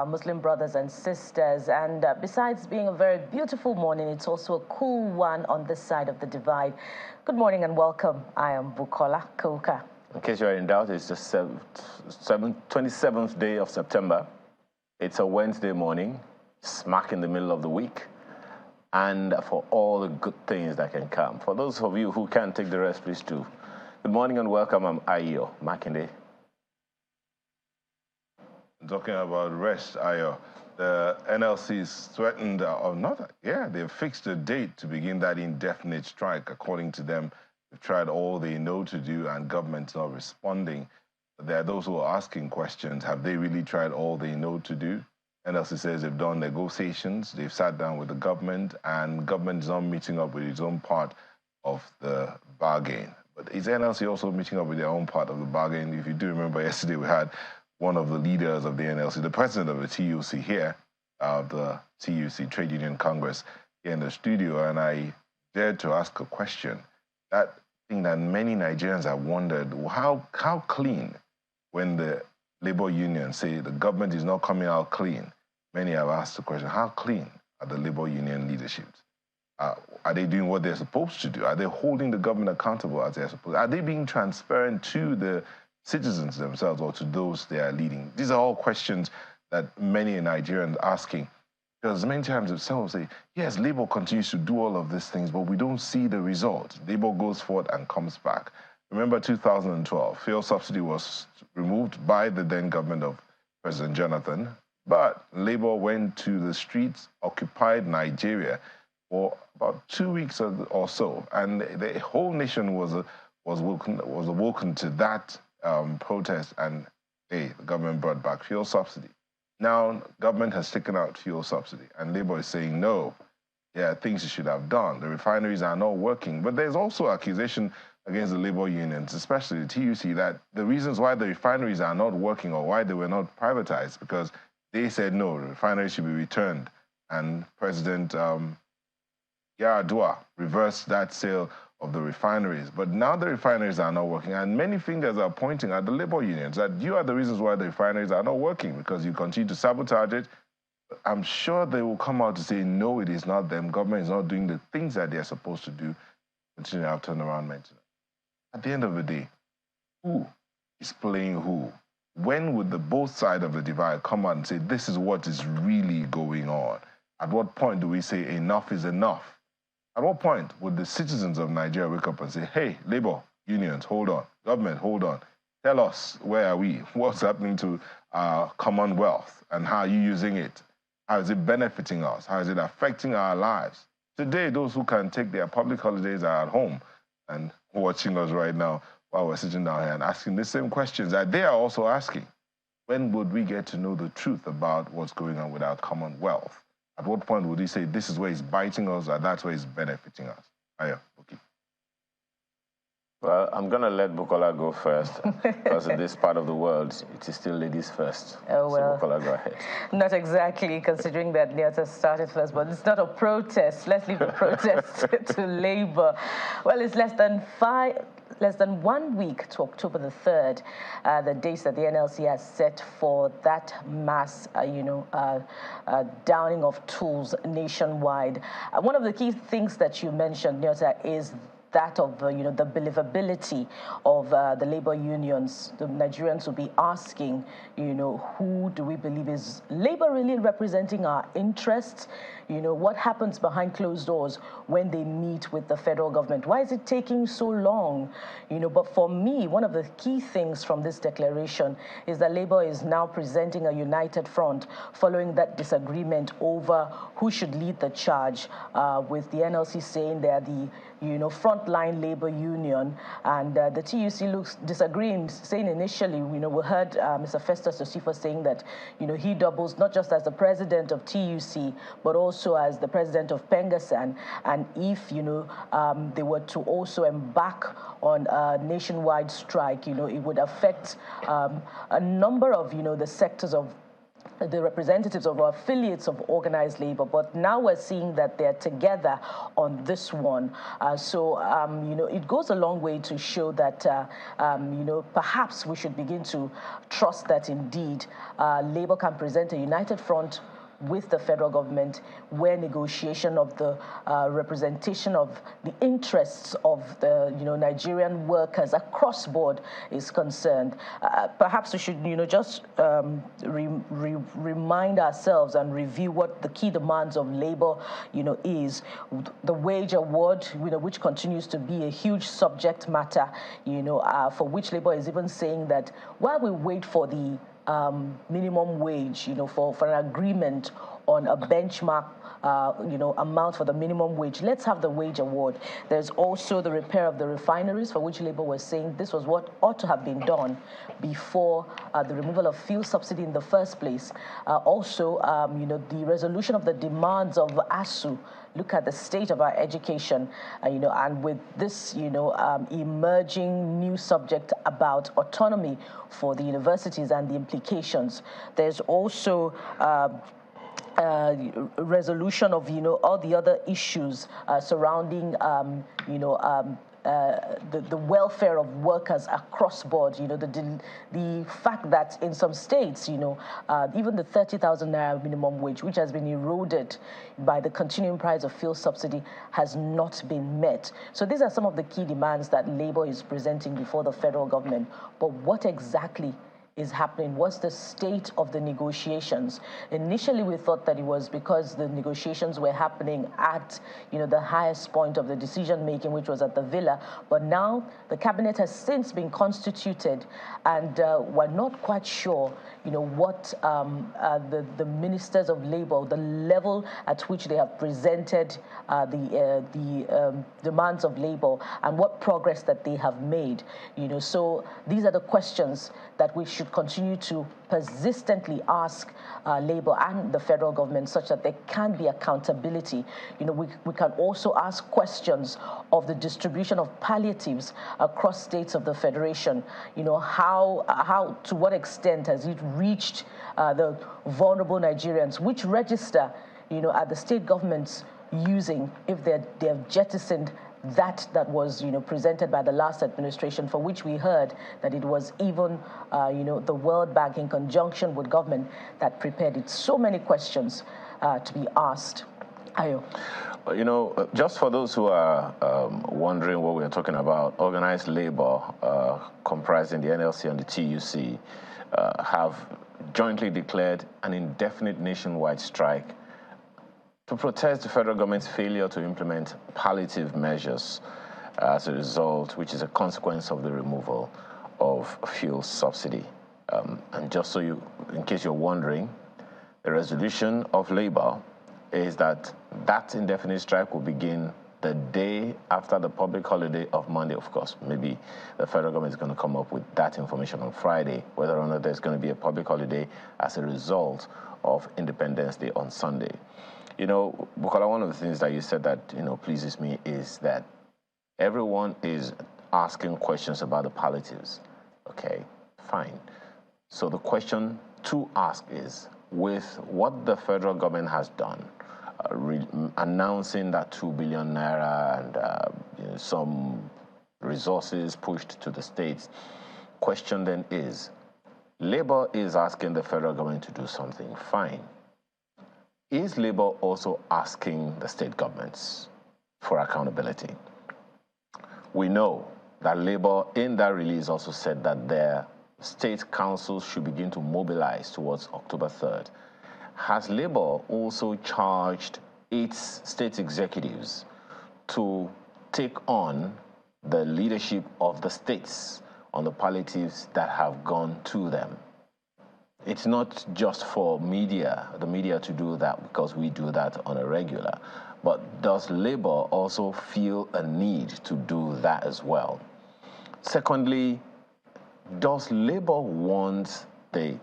our Muslim brothers and sisters. And besides being a very beautiful morning, it's also a cool one on this side of the divide. Good morning and welcome. I am Bukola Kauka. In case you're in doubt, it's the 27th day of September. It's a Wednesday morning, smack in the middle of the week, and for all the good things that can come. For those of you who can't take the rest, please do. Good morning and welcome. I'm Ayo Makinde. Talking about rest, Ayo, the NLC is threatened, they've fixed a date to begin that indefinite strike. According to them, they've tried all they know to do and government's not responding. There are those who are asking questions. Have they really tried all they know to do? NLC says they've done negotiations, they've sat down with the government, and government is not meeting up with its own part of the bargain. But is NLC also meeting up with their own part of the bargain? If you do remember, yesterday we had one of the leaders of the NLC, the president of the TUC here, the TUC Trade Union Congress, here in the studio, and I dared to ask a question. That thing that many Nigerians have wondered, how clean, when the labor unions say the government is not coming out clean, many have asked the question, how clean are the labor union leaderships? Are they doing what they're supposed to do? Are they holding the government accountable as they're supposed to? Are they being transparent to the citizens themselves or to those they are leading? These are all questions that many Nigerians are asking, because many times some will say, yes, Labour continues to do all of these things, but we don't see the result. Labour goes forward and comes back. Remember 2012, fuel subsidy was removed by the then government of President Jonathan, but Labour went to the streets, occupied Nigeria for about 2 weeks or so, and the whole nation was awoken to that protest, and the government brought back fuel subsidy. Now, government has taken out fuel subsidy, and Labour is saying, no, there are things you should have done. The refineries are not working. But there's also accusation against the labor unions, especially the TUC, that the reasons why the refineries are not working or why they were not privatized, because they said, no, the refineries should be returned. And President Yaradua reversed that sale of the refineries. But now the refineries are not working, and many fingers are pointing at the labor unions, that you are the reasons why the refineries are not working, because you continue to sabotage it. I'm sure they will come out to say, no, it is not them. Government is not doing the things that they're supposed to do. Continue to have turnaround maintenance. At the end of the day, who is playing who? When would the both sides of the divide come out and say, this is what is really going on? At what point do we say enough is enough? At what point would the citizens of Nigeria wake up and say, hey, labor unions, hold on, government, hold on, tell us, where are we? What's happening to our commonwealth, and how are you using it? How is it benefiting us? How is it affecting our lives? Today, those who can take their public holidays are at home and watching us right now while we're sitting down here and asking the same questions that they are also asking. When would we get to know the truth about what's going on with our commonwealth? At what point would he say, this is where it's biting us, or that's where it's benefiting us? Okay. Well, I'm going to let Bukola go first, because in this part of the world, it is still ladies first. Oh, well. So Bukola, go ahead. Not exactly, considering that Nyata started first, but it's not a protest. Let's leave the protest to Labour. Well, it's less than 1 week to October the 3rd, the dates that the NLC has set for that mass, downing of tools nationwide. One of the key things that you mentioned, Nyota, is that of the believability of the labor unions. The Nigerians will be asking, who do we believe is labor really representing our interests? What happens behind closed doors when they meet with the federal government? Why is it taking so long? But for me, one of the key things from this declaration is that Labour is now presenting a united front following that disagreement over who should lead the charge, with the NLC saying they're the frontline labor union, and the TUC looks disagreeing, saying initially, we heard Mr. Festus Osifo saying that, he doubles not just as the president of TUC, but also as the president of Pengasan, and if, they were to also embark on a nationwide strike, it would affect a number of, the sectors of the representatives of our affiliates of organized labor, but now we're seeing that they're together on this one. It goes a long way to show that, perhaps we should begin to trust that indeed labor can present a united front with the federal government, where negotiation of the representation of the interests of the Nigerian workers across board is concerned. Perhaps we should just remind ourselves and review what the key demands of labor is. The wage award, which continues to be a huge subject matter, for which labor is even saying that while we wait for the minimum wage, for an agreement on a benchmark, amount for the minimum wage. Let's have the wage award. There's also the repair of the refineries, for which Labour was saying this was what ought to have been done before the removal of fuel subsidy in the first place. The resolution of the demands of ASU. Look at the state of our education, and with this, emerging new subject about autonomy for the universities and the implications. There's also resolution of, all the other issues surrounding, the welfare of workers across board. The fact that in some states, even the 30,000 naira minimum wage, which has been eroded by the continuing price of fuel subsidy, has not been met. So these are some of the key demands that Labour is presenting before the federal government. But what exactly is happening? What's the state of the negotiations? Initially, we thought that it was because the negotiations were happening at, the highest point of the decision making, which was at the Villa. But now the cabinet has since been constituted, and we're not quite sure, what the ministers of labor, the level at which they have presented the demands of labor, and what progress that they have made. So these are the questions that we should continue to persistently ask Labour and the federal government, such that there can be accountability. We can also ask questions of the distribution of palliatives across states of the federation. How to what extent has it reached the vulnerable Nigerians? Which register, are the state governments using if they have jettisoned that was, presented by the last administration, for which we heard that it was even, the World Bank in conjunction with government that prepared it. So many questions to be asked. Ayo. Just for those who are wondering what we're talking about, organized labor, comprising the NLC and the TUC, have jointly declared an indefinite nationwide strike to protest the federal government's failure to implement palliative measures as a result, which is a consequence of the removal of fuel subsidy. And just so in case you're wondering, the resolution of Labour is that indefinite strike will begin the day after the public holiday of Monday. Of course, maybe the federal government is going to come up with that information on Friday, whether or not there's going to be a public holiday as a result of Independence Day on Sunday. Bukola, one of the things that you said that, pleases me is that everyone is asking questions about the palliatives. Okay, fine. So the question to ask is, with what the federal government has done, announcing that 2 billion naira and some resources pushed to the states, question then is, Labour is asking the federal government to do something, fine. Is Labour also asking the state governments for accountability? We know that Labour in that release also said that their state councils should begin to mobilize towards October 3rd. Has Labour also charged its state executives to take on the leadership of the states on the palliatives that have gone to them? It's not just for the media to do that, because we do that on a regular. But does Labour also feel a need to do that as well? Secondly, does Labour want the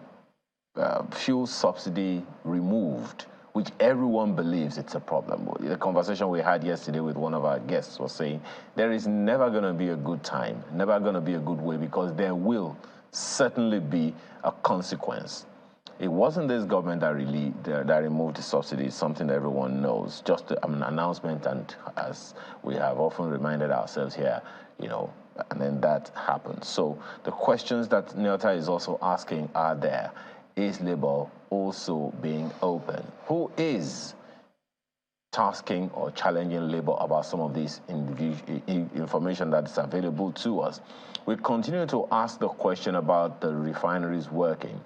fuel subsidy removed, which everyone believes it's a problem? The conversation we had yesterday with one of our guests was saying there is never going to be a good time, never going to be a good way, because there will certainly be a consequence. it wasn't this government that really that removed the subsidies, something that everyone knows. Just an announcement, and as we have often reminded ourselves here, you know, and then that happened. So the questions that Nyota is also asking are there. Is Labour also being open? Who is tasking or challenging Labour about some of this information that is available to us? We continue to ask the question about the refineries working.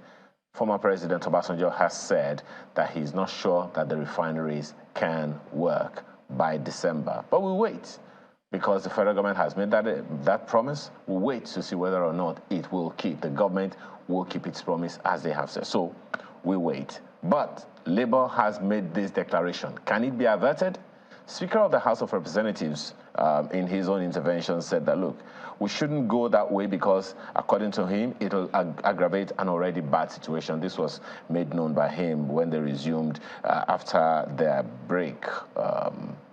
Former President Obasanjo has said that he's not sure that the refineries can work by December. But we wait, because the federal government has made that promise. We wait to see whether or not it will keep. The government will keep its promise, as they have said. So we wait. But Labour has made this declaration. Can it be averted? Speaker of the House of Representatives, in his own intervention, said that, look, we shouldn't go that way because, according to him, it will aggravate an already bad situation. This was made known by him when they resumed after their break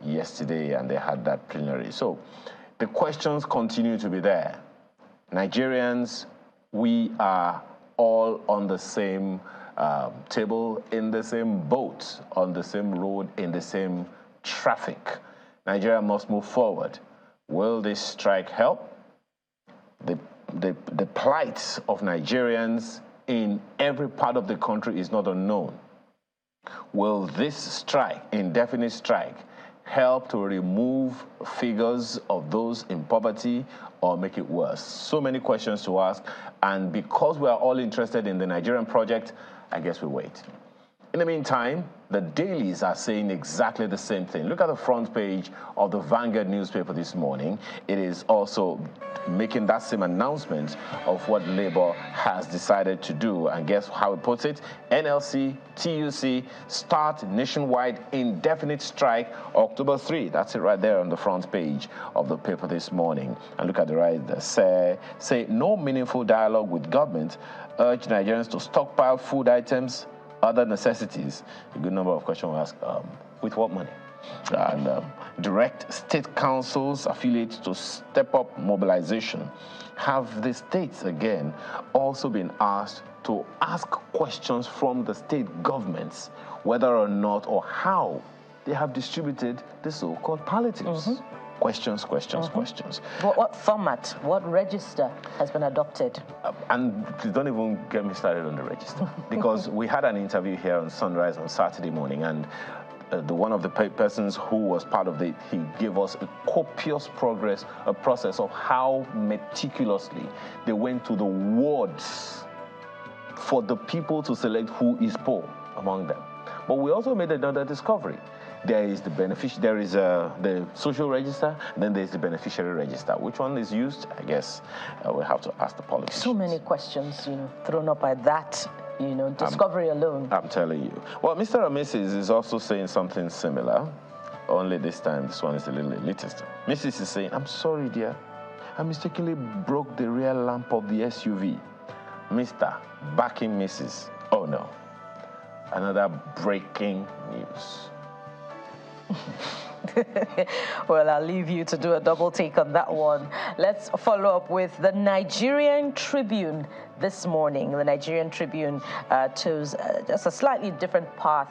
yesterday, and they had that plenary. So the questions continue to be there. Nigerians, we are all on the same table, in the same boat, on the same road, in the same traffic. Nigeria must move forward. Will this strike help? The plight of Nigerians in every part of the country is not unknown. Will this strike, indefinite strike, help to remove figures of those in poverty or make it worse? So many questions to ask, and because we are all interested in the Nigerian project, I guess we wait. In the meantime, the dailies are saying exactly the same thing. Look at the front page of the Vanguard newspaper this morning. It is also making that same announcement of what Labour has decided to do. And guess how it puts it? NLC, TUC, start nationwide indefinite strike October 3. That's it right there on the front page of the paper this morning. And look at the right there. Say no meaningful dialogue with government. Urge Nigerians to stockpile food items, other necessities. A good number of questions were asked, with what money? And direct state councils, affiliates to step up mobilization. Have the states, again, also been asked to ask questions from the state governments, whether or not or how they have distributed the so-called palliatives? Mm-hmm. Questions. What format, what register has been adopted? And please don't even get me started on the register, because we had an interview here on Sunrise on Saturday morning, and one of the persons who was part of it, he gave us a copious process of how meticulously they went to the wards for the people to select who is poor among them. But we also made another discovery. There is the social register, and then there's the beneficiary register. Which one is used? I guess we'll have to ask the politicians. So many questions, thrown up by that, discovery alone. I'm telling you. Well, Mr. and Mrs. is also saying something similar, only this time this one is a little elitist. Mrs. is saying, I'm sorry, dear. I mistakenly broke the rear lamp of the SUV. Mr. backing Mrs. Oh, no. Another breaking news. Well, I'll leave you to do a double take on that one. Let's follow up with the Nigerian Tribune this morning. The Nigerian Tribune chose just a slightly different path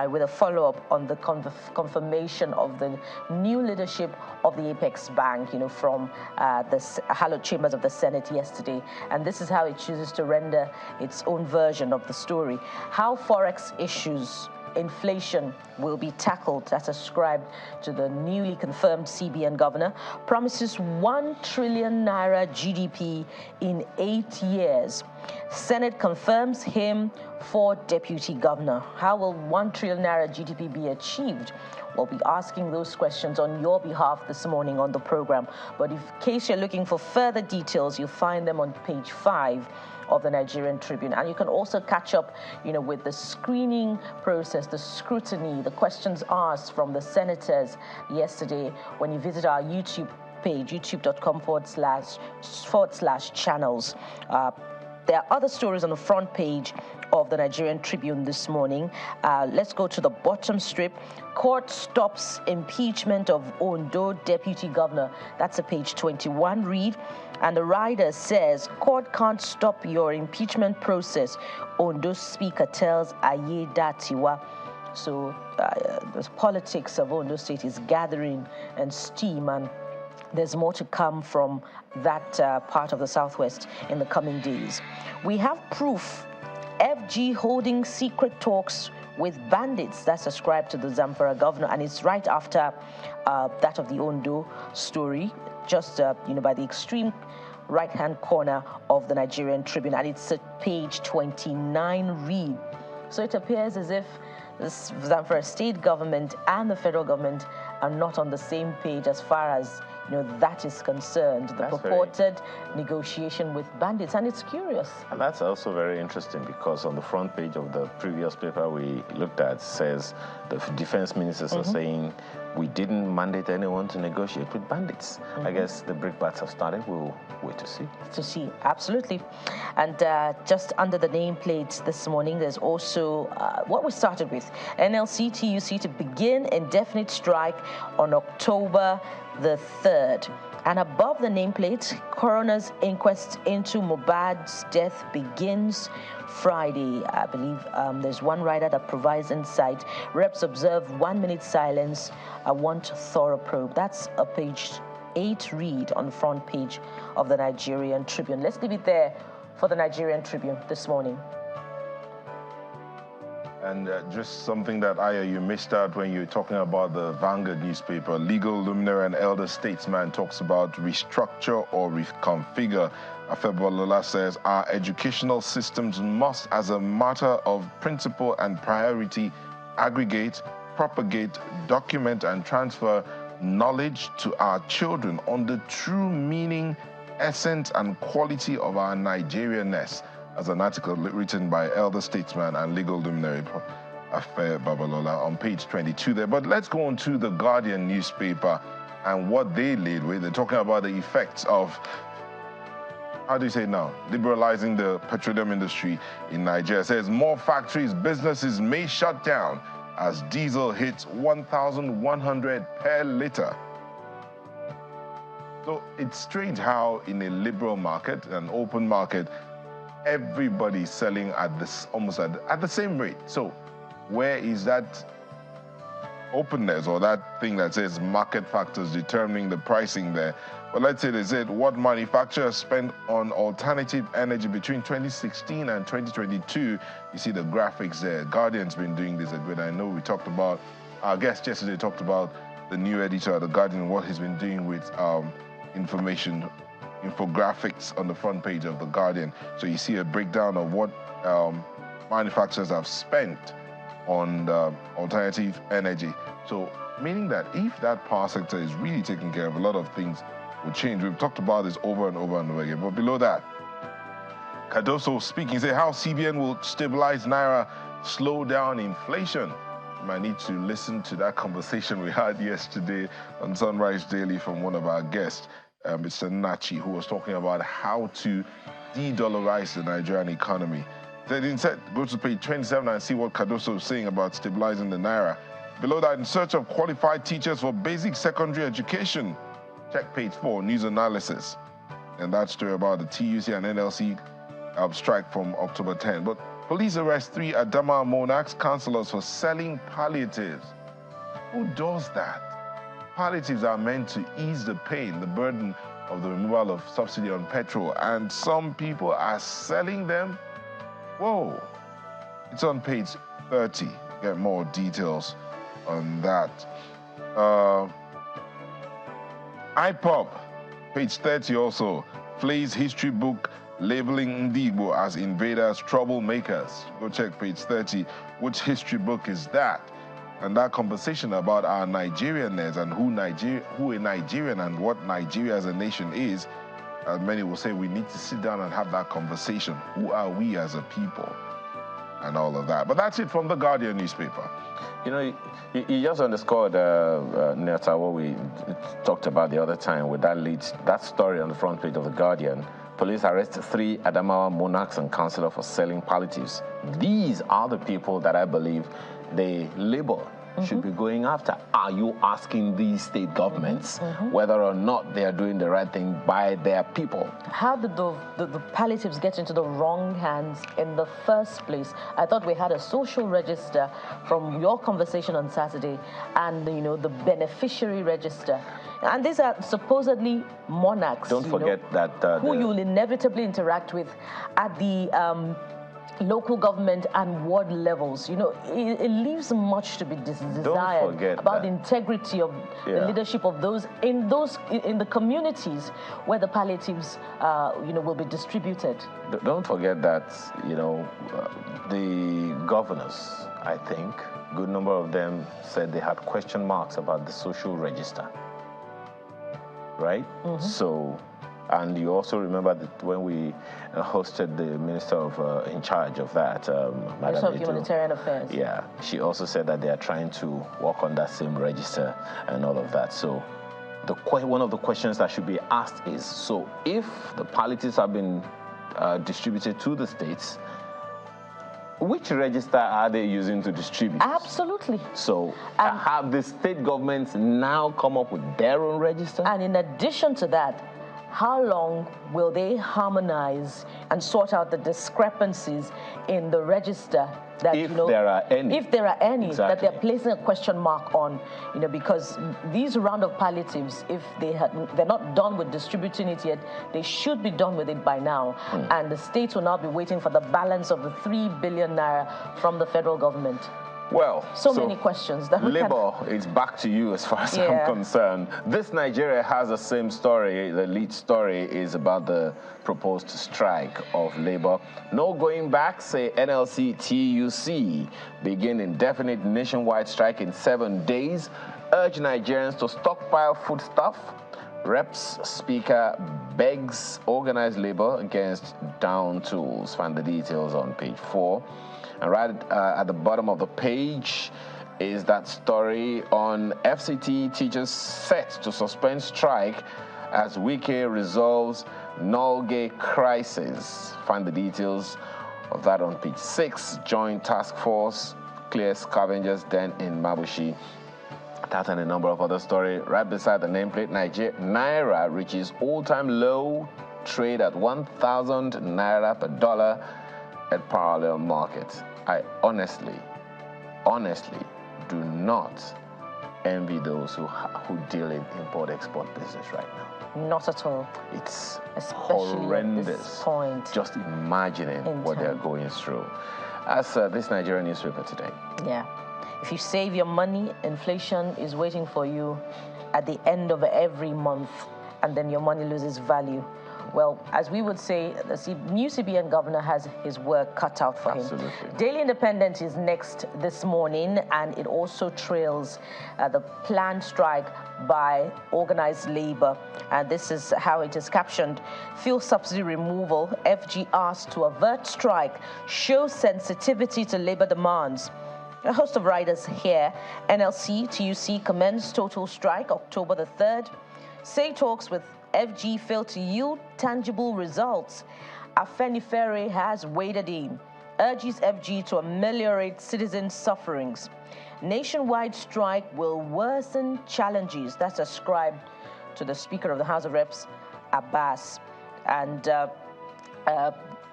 with a follow-up on the confirmation of the new leadership of the Apex Bank, from the hallowed chambers of the Senate yesterday. And this is how it chooses to render its own version of the story. How Forex issues, inflation will be tackled, as ascribed to the newly confirmed CBN governor, promises 1 trillion naira GDP in 8 years. Senate confirms him for deputy governor. How will 1 trillion naira GDP be achieved? We'll be asking those questions on your behalf this morning on the program. But in case you're looking for further details, you'll find them on page 5 of the Nigerian Tribune. And you can also catch up, with the screening process, the scrutiny, the questions asked from the senators yesterday when you visit our YouTube page, youtube.com/channels. There are other stories on the front page of the Nigerian Tribune this morning. Let's go to the bottom strip. Court stops impeachment of Ondo Deputy Governor. That's a page 21 read. And the rider says, court can't stop your impeachment process. Ondo Speaker tells Ayedatiwa. So the politics of Ondo State is gathering and steam, and there's more to come from that part of the Southwest in the coming days. We have proof. FG holding secret talks with bandits. That's ascribed to the Zamfara governor, and it's right after that of the Ondo story, just by the extreme right-hand corner of the Nigerian Tribune, and it's at page 29 read. So it appears as if the Zamfara state government and the federal government are not on the same page as far as that is concerned. The purported negotiation with bandits, and it's curious. And that's also very interesting because on the front page of the previous paper we looked at says the defense ministers are saying we didn't mandate anyone to negotiate with bandits. I guess the brickbats have started. We'll wait to see. To see, absolutely. And just under the nameplate this morning, there's also what we started with. NLC TUC to begin indefinite strike on October the 3rd. And above the nameplate, coroner's inquest into Mohbad's death begins Friday. I believe there's one writer that provides insight. Reps observe 1 minute silence. I want thorough probe. That's a page 8 read on the front page of the Nigerian Tribune. Let's leave it there for the Nigerian Tribune this morning. And just something that, Aya, you missed out when you were talking about the Vanguard newspaper. Legal luminary and elder statesman talks about restructure or reconfigure. Afebolola says, our educational systems must, as a matter of principle and priority, aggregate, propagate, document, and transfer knowledge to our children on the true meaning, essence, and quality of our Nigerianness, as an article written by elder statesman and legal luminary Afe Babalola on page 22 there. But let's go on to the Guardian newspaper and what they lead with. They're talking about the effects of, how do you say it now, liberalizing the petroleum industry in Nigeria. It says more factories, businesses may shut down as diesel hits 1,100 per liter. So it's strange how in a liberal market, an open market, everybody's selling at this almost at the same rate. So where is that openness or that thing that says market factors determining the pricing there? But let's say they said what manufacturers spent on alternative energy between 2016 and 2022. You see the graphics there. Guardian's been doing this a bit. I know we talked about, our guest yesterday talked about the new editor of the Guardian, what he's been doing with infographics on the front page of the Guardian. So you see a breakdown of what manufacturers have spent on alternative energy. So meaning that if that power sector is really taking care of, a lot of things will change. We've talked about this over and over and over again. But below that, Cardoso speaking, say how CBN will stabilize Naira, slow down inflation. You might need to listen to that conversation we had yesterday on Sunrise Daily from one of our guests, Mr. Nachi, who was talking about how to de-dollarize the Nigerian economy. Then instead, go to page 27 and see what Cardoso is saying about stabilizing the Naira. Below that, in search of qualified teachers for basic secondary education, check page 4, news analysis. And that story about the TUC and NLC strike from October 10. But police arrest 3 Adama Monarchs councillors for selling palliatives. Who does that? Palliatives are meant to ease the pain, the burden of the removal of subsidy on petrol, and some people are selling them. Whoa. It's on page 30. Get more details on that. IPOP, page 30 also, Flay's history book labeling Ndigbo as invaders, troublemakers. Go check page 30. Which history book is that? And that conversation about our Nigerianness and who a Nigerian and what Nigeria as a nation is, many will say we need to sit down and have that conversation. Who are we as a people? And all of that. But that's it from the Guardian newspaper. You know, you just underscored, Neta, what we talked about the other time with that story on the front page of the Guardian Police arrest 3 Adamawa monarchs and councillor for selling palliatives. These are the people that I believe the Labour should be going after. Are you asking these state governments whether or not they are doing the right thing by their people? How did the palliatives get into the wrong hands in the first place? I thought we had a social register from your conversation on Saturday, and the beneficiary register. And these are supposedly monarchs. Don't forget that who you'll inevitably interact with at the local government and ward levels. It leaves much to be desired about the integrity of the leadership of those in the communities where the palliatives will be distributed. Don't forget that the governors, I think, a good number of them said they had question marks about the social register, right? So, and you also remember that when we hosted the minister of in charge of that, Minister of Humanitarian Affairs. Yeah, she also said that they are trying to work on that same register and all of that. So, one of the questions that should be asked is: so, if the palliatives have been distributed to the states, which register are they using to distribute? Absolutely. So, have the state governments now come up with their own register? And in addition to that, how long will they harmonize and sort out the discrepancies in the register that if there are any, exactly, that they're placing a question mark on, because these round of palliatives, if they're not done with distributing it yet, they should be done with it by now, and the states will now be waiting for the balance of the 3 billion naira from the federal government. Well, so many questions. That Labour, it's back to you as far as I'm concerned. This Nigeria has the same story. The lead story is about the proposed strike of Labour. No going back, say NLC TUC. Begin indefinite nationwide strike in 7 days. Urge Nigerians to stockpile foodstuff. Reps Speaker begs organized Labour against down tools. Find the details on page 4. And right at the bottom of the page is that story on FCT teachers set to suspend strike as Wike resolves Nolge crisis. Find the details of that on page 6. Joint task force clears scavengers den in Mabushi. That and a number of other stories. Right beside the nameplate, Naira reaches all-time low, trade at 1,000 Naira per dollar at parallel markets. I honestly do not envy those who deal in import-export business right now. Not at all. It's especially horrendous. At this point. Just imagining what they're going through. As this Nigerian newspaper today. Yeah. If you save your money, inflation is waiting for you at the end of every month, and then your money loses value. Well, as we would say, the new CBN governor has his work cut out for him. Daily Independent is next this morning, and it also trails the planned strike by organized labor. And this is how it is captioned. Fuel subsidy removal, FG asked to avert strike, shows sensitivity to labor demands. A host of riders here. NLC, TUC commence total strike October the 3rd. Say talks with FG failed to yield tangible results. Afenifere has waded in, urges FG to ameliorate citizen sufferings. Nationwide strike will worsen challenges. That's ascribed to the Speaker of the House of Reps, Abbas. And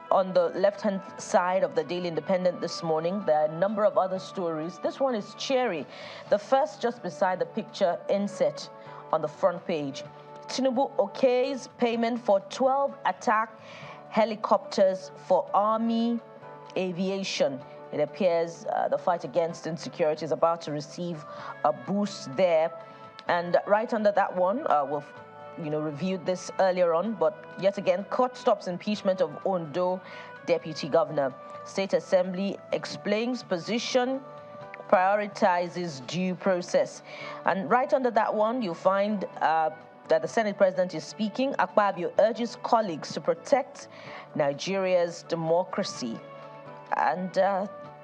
on the left-hand side of the Daily Independent this morning, there are a number of other stories. This one is cheery. The first just beside the picture inset on the front page. Tinubu okays payment for 12 attack helicopters for Army aviation. It appears the fight against insecurity is about to receive a boost there. And right under that one, we've reviewed this earlier on, but yet again, court stops impeachment of Ondo Deputy Governor. State Assembly explains position, prioritizes due process. And right under that one, you'll find that the Senate President is speaking. Akpabio urges colleagues to protect Nigeria's democracy. And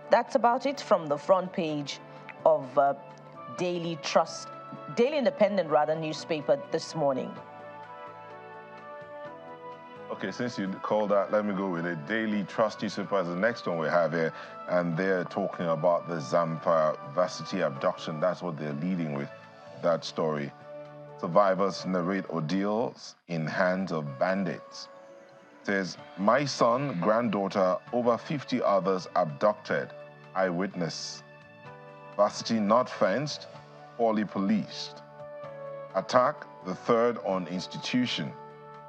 that's about it from the front page of Daily Independent newspaper this morning. Okay, since you called that, let me go with it. Daily Trust newspaper is the next one we have here, and they're talking about the Zamfara varsity abduction. That's what they're leading with, that story. Survivors narrate ordeals in hands of bandits. It says, my son, granddaughter, over 50 others abducted. Eyewitness. Varsity not fenced, poorly policed. Attack, the third on institution.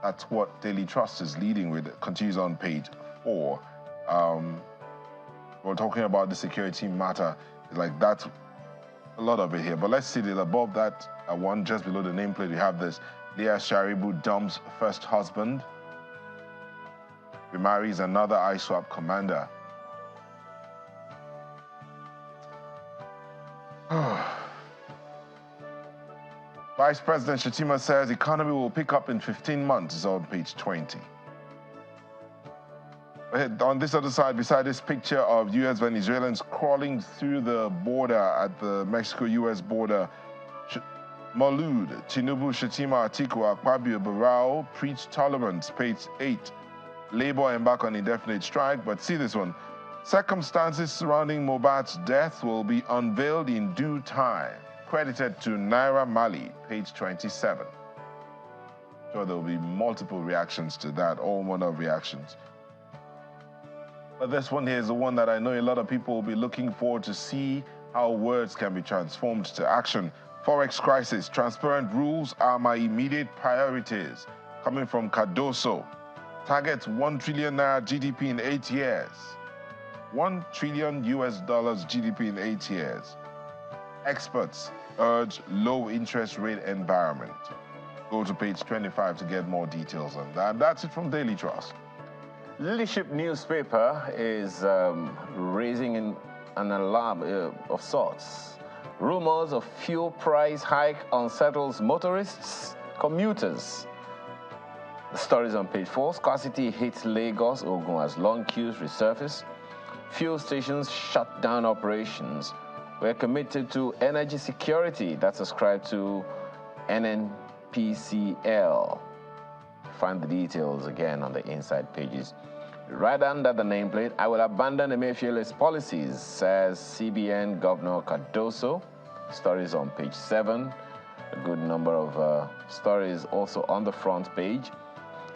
That's what Daily Trust is leading with. It continues on page 4. We're talking about the security matter. Like, that's a lot of it here. But let's see that above that, one just below the nameplate, we have this. Leah Sharibu dumps first husband. Remarries another ISWAP commander. Vice President Shettima says economy will pick up in 15 months. It's on page 20. On this other side, beside this picture of U.S. Venezuelans crawling through the border at the Mexico-U.S. border, Maulud, Tinubu, Shettima, Atiku, Akpabio, Barao preach tolerance, page 8. Labour embark on indefinite strike, but see this one. Circumstances surrounding Mohbad's death will be unveiled in due time. Credited to Naira Marley, page 27. So there will be multiple reactions to that, all manner of reactions. But this one here is the one that I know a lot of people will be looking forward to see how words can be transformed to action. Forex crisis, transparent rules are my immediate priorities. Coming from Cardoso. Targets 1 trillion Naira GDP in 8 years. $1 trillion GDP in 8 years. Experts urge low interest rate environment. Go to page 25 to get more details on that. That's it from Daily Trust. Leadership newspaper is raising an alarm of sorts. Rumors of fuel price hike unsettles motorists, commuters. The stories on page 4. Scarcity hits Lagos, Ogun as long queues resurface. Fuel stations shut down operations. We're committed to energy security. That's ascribed to NNPCL. Find the details again on the inside pages. Right under the nameplate, I will abandon Emefiele's policies, says CBN Governor Cardoso. Stories on page 7. A good number of stories also on the front page.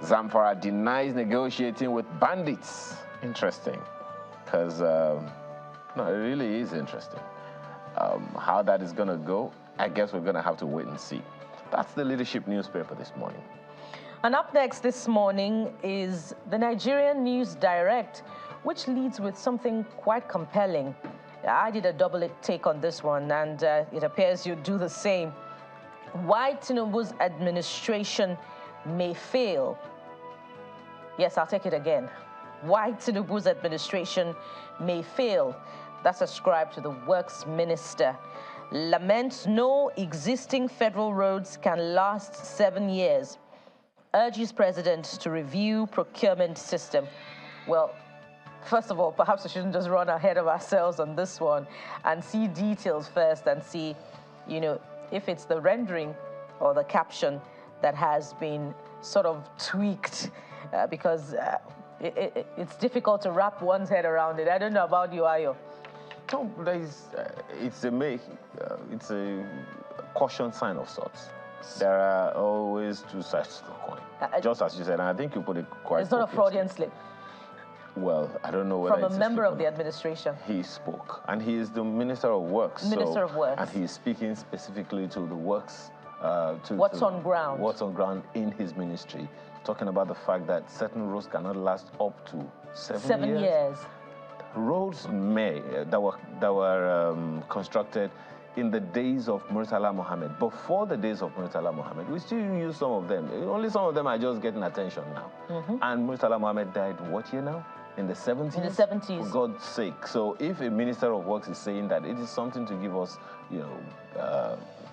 Zamfara denies negotiating with bandits. Interesting, because no, it really is interesting. How that is going to go, I guess we're going to have to wait and see. That's the leadership newspaper this morning. And up next this morning is the Nigerian News Direct, which leads with something quite compelling. I did a double take on this one, and it appears you do the same. Why Tinubu's administration may fail. Yes, I'll take it again. Why Tinubu's administration may fail. That's ascribed to the Works Minister. Laments no existing federal roads can last 7 years. Urges President to review procurement system. Well, first of all, perhaps we shouldn't just run ahead of ourselves on this one and see details first and see, you know, if it's the rendering or the caption that has been sort of tweaked because it's difficult to wrap one's head around it. I don't know about you, Ayo. No, it's a caution sign of sorts. There are always two sides to the coin. Just as you said, and I think you put it quite. It's not a Freudian slip. Well, I don't know whether from a member of the administration. He spoke, and he is the Minister of Works. Minister of Works. And he is speaking specifically to the works. What's on ground? What's on ground in his ministry, talking about the fact that certain roads cannot last up to 7 years. Roads that were constructed in the days of Murtala Mohammed, before the days of Murtala Mohammed. We still use some of them. Only some of them are just getting attention now. And Murtala Mohammed died what year now? In the 70s? In the 70s. For God's sake. So if a Minister of Works is saying that, it is something to give us,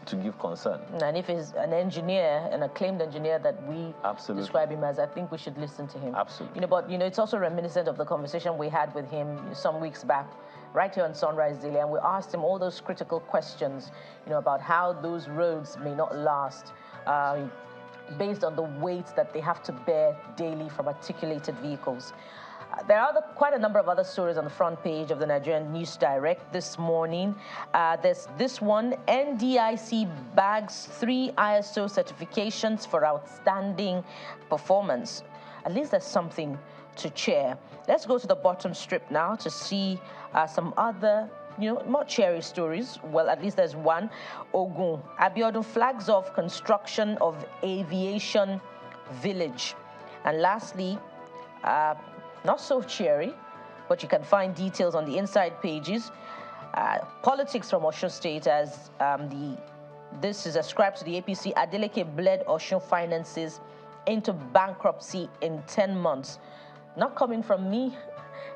to give concern. And if he's an engineer, an acclaimed engineer that we Absolutely. describe him as, I think we should listen to him. Absolutely. But it's also reminiscent of the conversation we had with him some weeks back, right here on Sunrise Daily, and we asked him all those critical questions, about how those roads may not last. based on the weight that they have to bear daily from articulated vehicles. There are quite a number of other stories on the front page of the Nigerian News Direct this morning. There's this one: NDIC bags 3 ISO certifications for outstanding performance. At least there's something to cheer. Let's go to the bottom strip now to see some other, more cheery stories. Well, at least there's one. Ogun. Abiodun flags off construction of aviation village. And lastly, not so cheery, but you can find details on the inside pages. Politics from Osun State, as this is ascribed to the APC. Adeleke bled Osun finances into bankruptcy in 10 months. Not coming from me,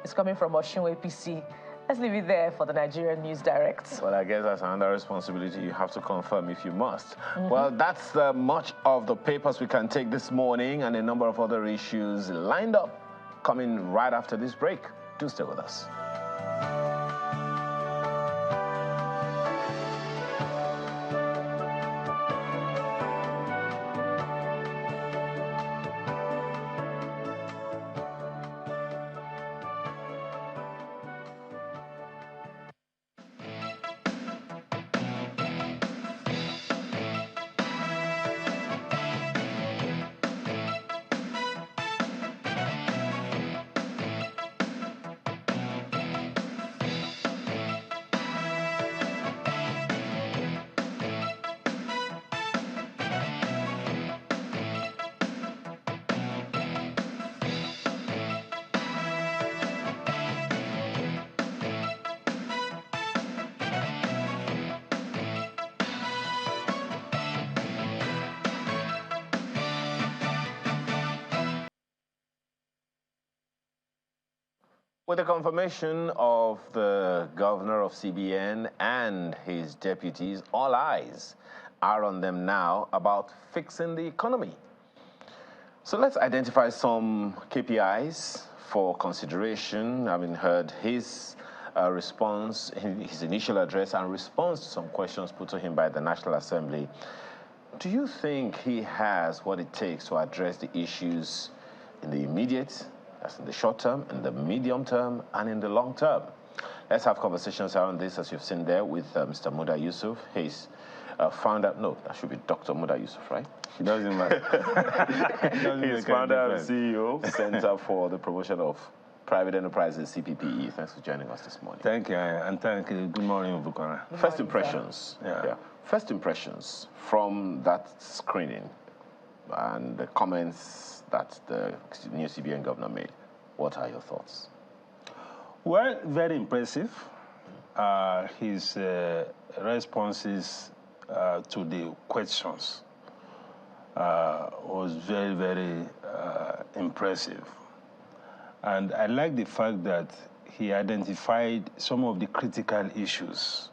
it's coming from Osun APC. Let's leave it there for the Nigerian News Direct. Well, I guess that's another responsibility you have to confirm if you must. Well, that's much of the papers we can take this morning, and a number of other issues lined up coming right after this break. Do stay with us. With the confirmation of the governor of CBN and his deputies, all eyes are on them now about fixing the economy. So let's identify some KPIs for consideration. Having heard his response, his initial address, and response to some questions put to him by the National Assembly, do you think he has what it takes to address the issues in the immediate, that's in the short term, in the medium term, and in the long term? Let's have conversations around this, as you've seen there, with Mr. Muda Yusuf. He's founder, no, that should be Dr. Muda Yusuf, right? It doesn't matter. He's founder and CEO, Center for the Promotion of Private Enterprises, CPPE. Thanks for joining us this morning. Thank you, and thank you. Good morning, Bukola. First impressions. Yeah. First impressions from that screening and the comments that the new CBN governor made. What are your thoughts? Well, very impressive. His responses to the questions was very, very impressive. And I like the fact that he identified some of the critical issues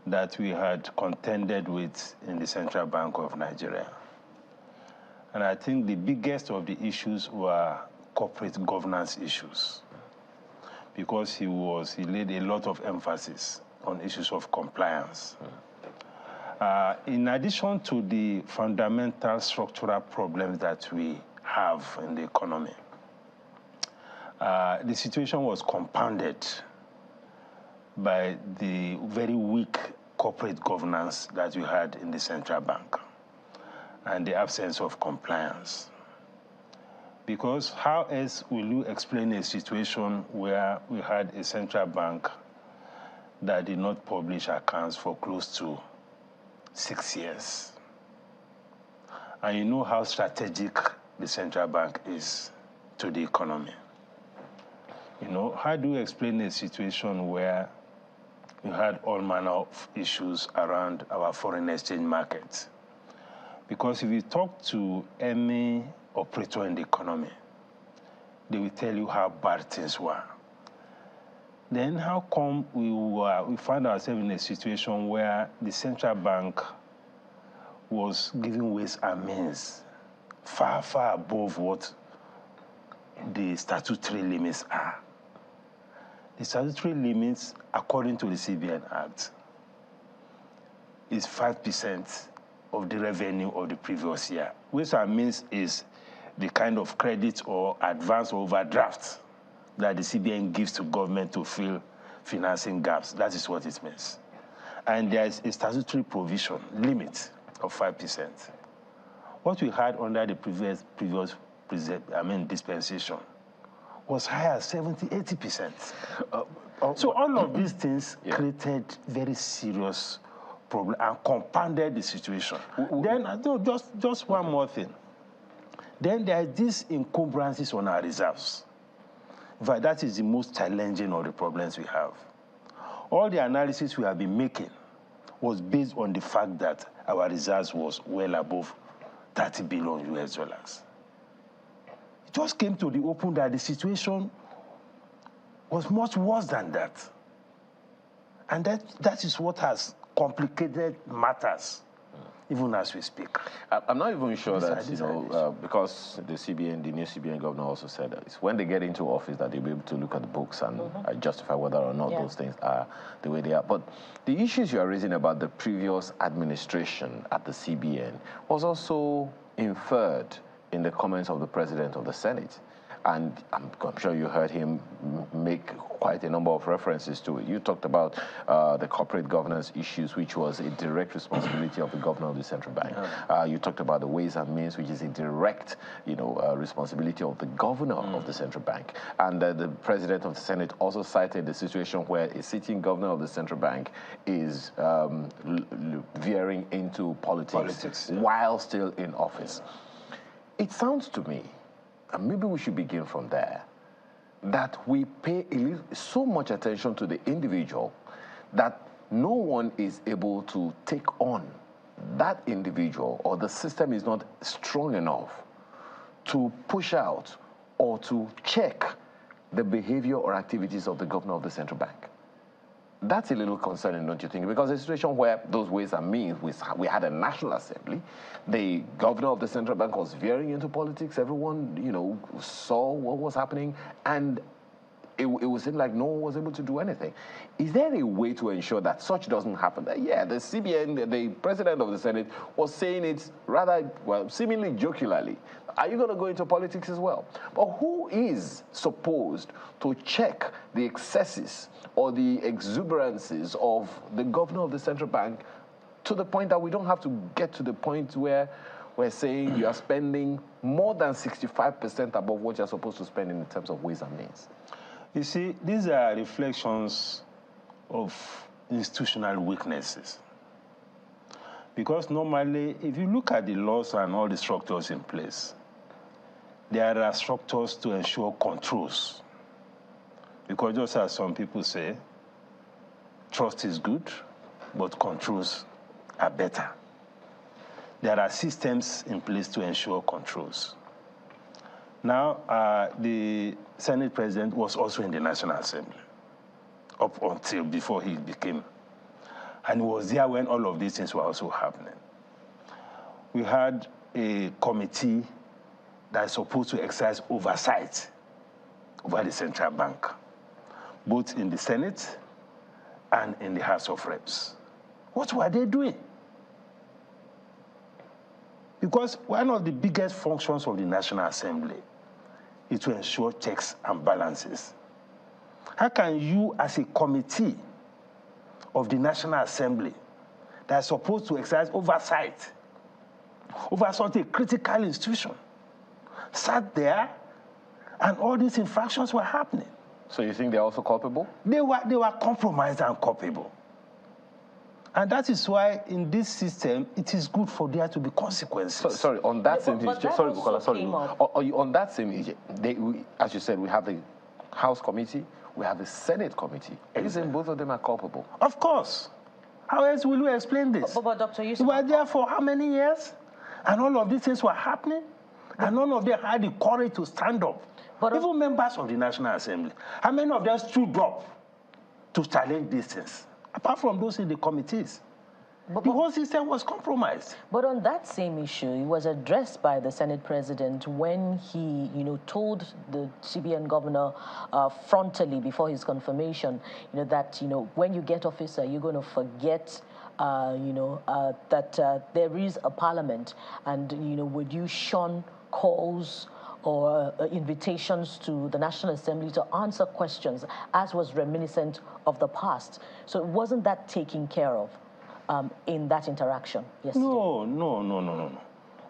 that we had contended with in the Central Bank of Nigeria. And I think the biggest of the issues were corporate governance issues, because he laid a lot of emphasis on issues of compliance. In addition to the fundamental structural problems that we have in the economy, the situation was compounded by the very weak corporate governance that we had in the central bank and the absence of compliance. Because how else will you explain a situation where we had a central bank that did not publish accounts for close to 6 years? And you know how strategic the central bank is to the economy. You know, how do you explain a situation where you had all manner of issues around our foreign exchange markets? Because if you talk to any operator in the economy, they will tell you how bad things were. Then how come we found ourselves in a situation where the central bank was giving ways and means far, far above what the statutory limits are? The statutory limits, according to the CBN Act, is 5% of the revenue of the previous year. Ways and means is the kind of credit or advance or overdraft that the CBN gives to government to fill financing gaps. That is what it means. And there is a statutory provision limit of 5%. What we had under the previous dispensation was higher, 70, 80%. So all of these things created very serious problem and compounded the situation. Then just one more thing. Then there are these encumbrances on our reserves. In fact, that is the most challenging of the problems we have. All the analysis we have been making was based on the fact that our reserves was well above 30 billion US dollars. It just came to the open that the situation was much worse than that. And that is what has complicated matters, even as we speak. I'm not even sure that, because the CBN, the new CBN governor also said that it's when they get into office that they'll be able to look at the books and justify whether or not those things are the way they are. But the issues you are raising about the previous administration at the CBN was also inferred in the comments of the president of the Senate. And I'm sure you heard him make quite a number of references to it. You talked about the corporate governance issues, which was a direct responsibility of the governor of the central bank. You talked about the ways and means, which is a direct, responsibility of the governor of the central bank. And the president of the Senate also cited the situation where a sitting governor of the central bank is veering into politics while still in office. It sounds to me, and maybe we should begin from there, that we pay so much attention to the individual that no one is able to take on that individual, or the system is not strong enough to push out or to check the behavior or activities of the governor of the central bank. That's a little concerning, don't you think? Because a situation where those ways and means, we had a National Assembly, the governor of the central bank was veering into politics, everyone, saw what was happening, and it would seem like no one was able to do anything. Is there a way to ensure that such doesn't happen? The CBN, the president of the Senate, was saying it rather, seemingly jocularly. Are you going to go into politics as well? But who is supposed to check the excesses or the exuberances of the governor of the central bank to the point that we don't have to get to the point where we're saying you are spending more than 65% above what you're supposed to spend in terms of ways and means? You see, these are reflections of institutional weaknesses. Because normally, if you look at the laws and all the structures in place, there are structures to ensure controls. Because just as some people say, trust is good, but controls are better. There are systems in place to ensure controls. Now, the Senate president was also in the National Assembly up until before he became. And he was there when all of these things were also happening. We had a committee that's supposed to exercise oversight over the central bank, both in the Senate and in the House of Reps. What were they doing? Because one of the biggest functions of the National Assembly is to ensure checks and balances. How can you, as a committee of the National Assembly that's supposed to exercise oversight over such a critical institution, sat there and all these infractions were happening? So you think they're also culpable? They were compromised and culpable. And that is why in this system, it is good for there to be consequences. Sorry, on that same issue, sorry, Bukola, sorry. On that same issue, as you said, we have the House committee, we have the Senate committee. Are you saying both of them are culpable? Of course. How else will you explain this? But Dr. Yusuf, you were there for how many years? And all of these things were happening? And none of them had the courage to stand up. But even members of the National Assembly, how many of them stood up to challenge these things? Apart from those in the committees. The whole system was compromised. But on that same issue, it was addressed by the Senate president when he, told the CBN governor frontally before his confirmation, that, when you get officer, you're going to forget that there is a parliament, and would you shun calls or invitations to the National Assembly to answer questions, as was reminiscent of the past. So wasn't that taken care of in that interaction yesterday? No.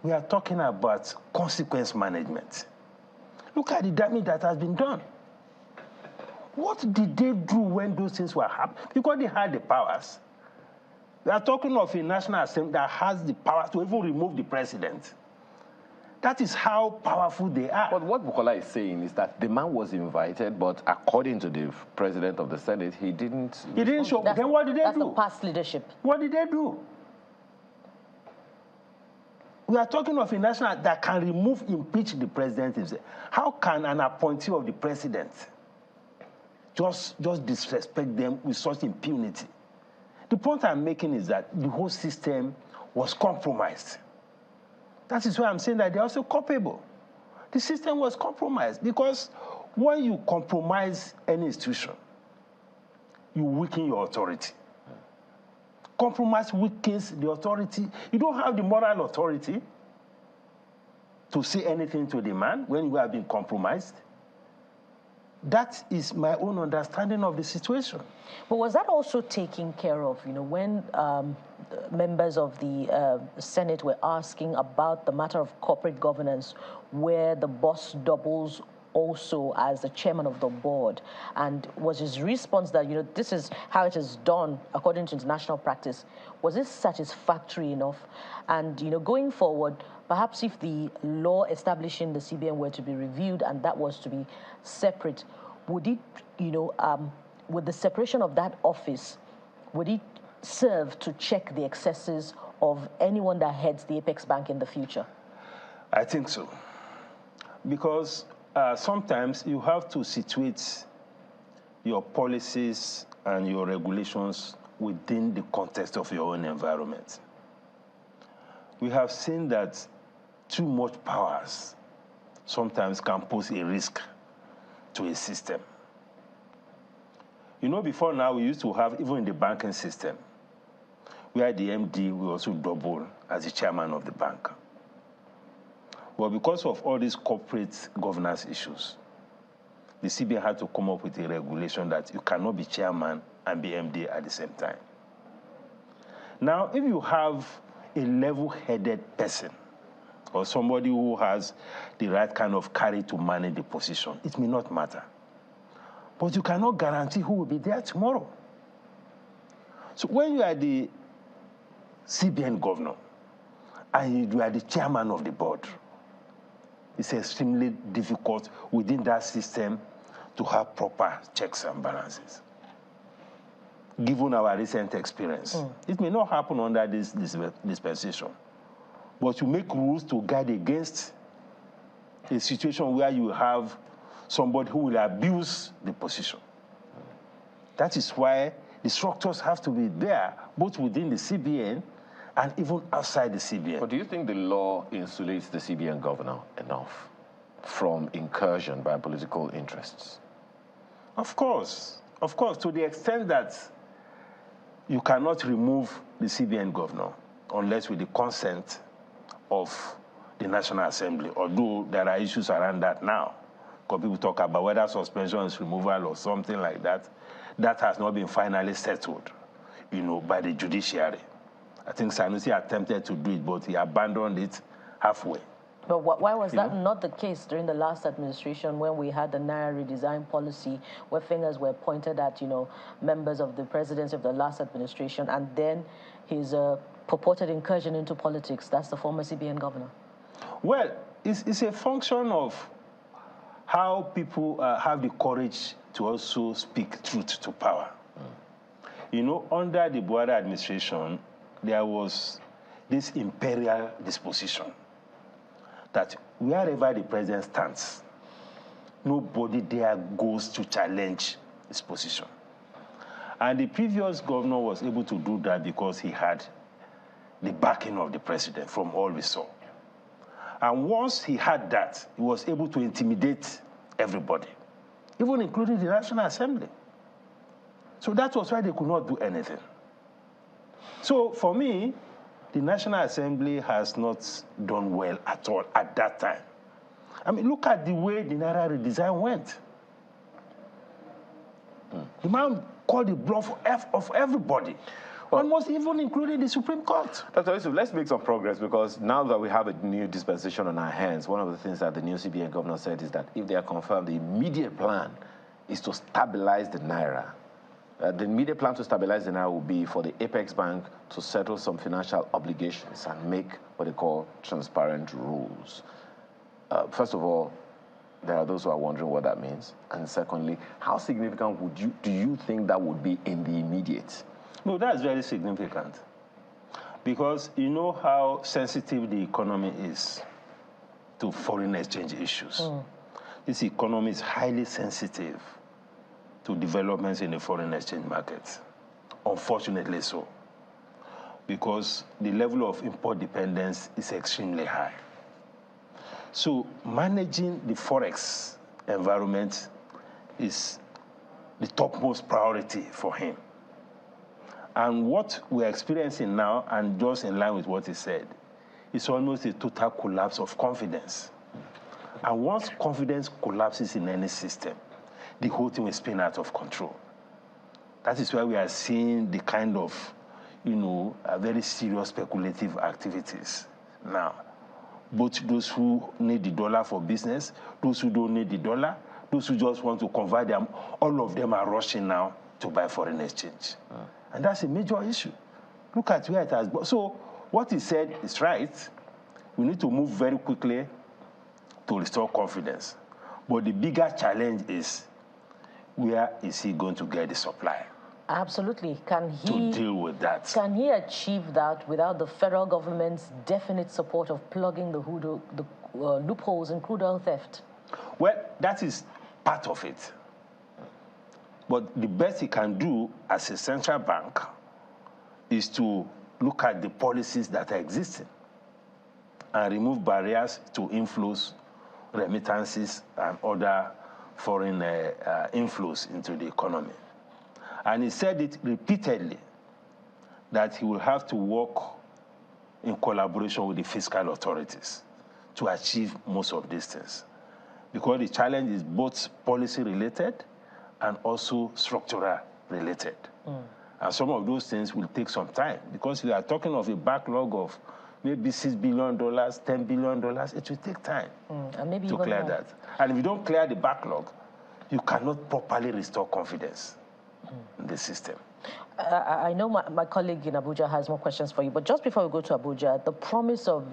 We are talking about consequence management. Look at the damage that has been done. What did they do when those things were happening? Because they had the powers. We are talking of a National Assembly that has the powers to even remove the president. That is how powerful they are. But what Bukola is saying is that the man was invited, but according to the president of the Senate, he didn't. He didn't show. Then what did they do? That's the past leadership. What did they do? We are talking of a national that can impeach the president himself. How can an appointee of the president just disrespect them with such impunity? The point I'm making is that the whole system was compromised. That is why I'm saying that they're also culpable. The system was compromised because when you compromise any institution, you weaken your authority. Compromise weakens the authority. You don't have the moral authority to say anything to the man when you have been compromised. That is my own understanding of the situation. But was that also taken care of, when members of the Senate were asking about the matter of corporate governance, where the boss doubles also as the chairman of the board? And was his response that, this is how it is done according to international practice? Was this satisfactory enough? And, going forward, perhaps if the law establishing the CBN were to be reviewed and that was to be separate, would it, with the separation of that office, would it serve to check the excesses of anyone that heads the Apex Bank in the future? I think so. Because sometimes you have to situate your policies and your regulations within the context of your own environment. We have seen that too much powers sometimes can pose a risk to a system. Before now, we used to have, even in the banking system, where the MD will also double as the chairman of the bank. But because of all these corporate governance issues, the CBN had to come up with a regulation that you cannot be chairman and be MD at the same time. Now, if you have a level-headed person or somebody who has the right kind of carry to manage the position, it may not matter. But you cannot guarantee who will be there tomorrow. So when you are the CBN governor and you are the chairman of the board, it's extremely difficult within that system to have proper checks and balances. Given our recent experience, it may not happen under this dispensation, but you make rules to guard against a situation where you have somebody who will abuse the position. That is why the structures have to be there, both within the CBN and even outside the CBN. But do you think the law insulates the CBN governor enough from incursion by political interests? Of course, to the extent that you cannot remove the CBN governor unless with the consent of the National Assembly, although there are issues around that now. Because people talk about whether suspension is removal or something like that. That has not been finally settled, by the judiciary. I think Sanusi attempted to do it, but he abandoned it halfway. But why was that not the case during the last administration when we had the Naira redesign policy, where fingers were pointed at, members of the presidency of the last administration, and then his purported incursion into politics? That's the former CBN governor. Well, it's a function of how people have the courage to also speak truth to power. Under the Buhari administration, there was this imperial disposition that wherever the president stands, nobody there goes to challenge his position. And the previous governor was able to do that because he had the backing of the president from all we saw. And once he had that, he was able to intimidate everybody, even including the National Assembly. So that was why they could not do anything. So for me, the National Assembly has not done well at all at that time. I mean, look at the way the Naira redesign went. The man called the bluff of everybody, almost even including the Supreme Court. Dr. Yusuf, let's make some progress, because now that we have a new dispensation on our hands, one of the things that the new CBN governor said is that if they are confirmed, the immediate plan is to stabilize the Naira. The immediate plan to stabilize the Naira will be for the Apex Bank to settle some financial obligations and make what they call transparent rules. First of all, there are those who are wondering what that means. And secondly, how significant do you think that would be in the immediate? No, that's very significant. Because you know how sensitive the economy is to foreign exchange issues. This economy is highly sensitive to developments in the foreign exchange market. Unfortunately so. Because the level of import dependence is extremely high. So managing the forex environment is the topmost priority for him. And what we're experiencing now, and just in line with what he said, is almost a total collapse of confidence. And once confidence collapses in any system, the whole thing will spin out of control. That is why we are seeing the kind of, very serious speculative activities now. Both those who need the dollar for business, those who don't need the dollar, those who just want to convert them, all of them are rushing now to buy foreign exchange. And that's a major issue. Look at where it has gone. So what he said is right. We need to move very quickly to restore confidence. But the bigger challenge is, where is he going to get the supply? Absolutely. Can he to deal with that? Can he achieve that without the federal government's definite support of plugging the loopholes in crude oil theft? Well, that is part of it. But the best he can do as a central bank is to look at the policies that are existing and remove barriers to inflows, remittances, and other foreign inflows into the economy. And he said it repeatedly, that he will have to work in collaboration with the fiscal authorities to achieve most of these things. Because the challenge is both policy-related and also structural-related. And some of those things will take some time, because we are talking of a backlog of maybe $6 billion, $10 billion. It will take time and maybe to clear that. And if you don't clear the backlog, you cannot properly restore confidence in the system. I know my colleague in Abuja has more questions for you, but just before we go to Abuja, the promise of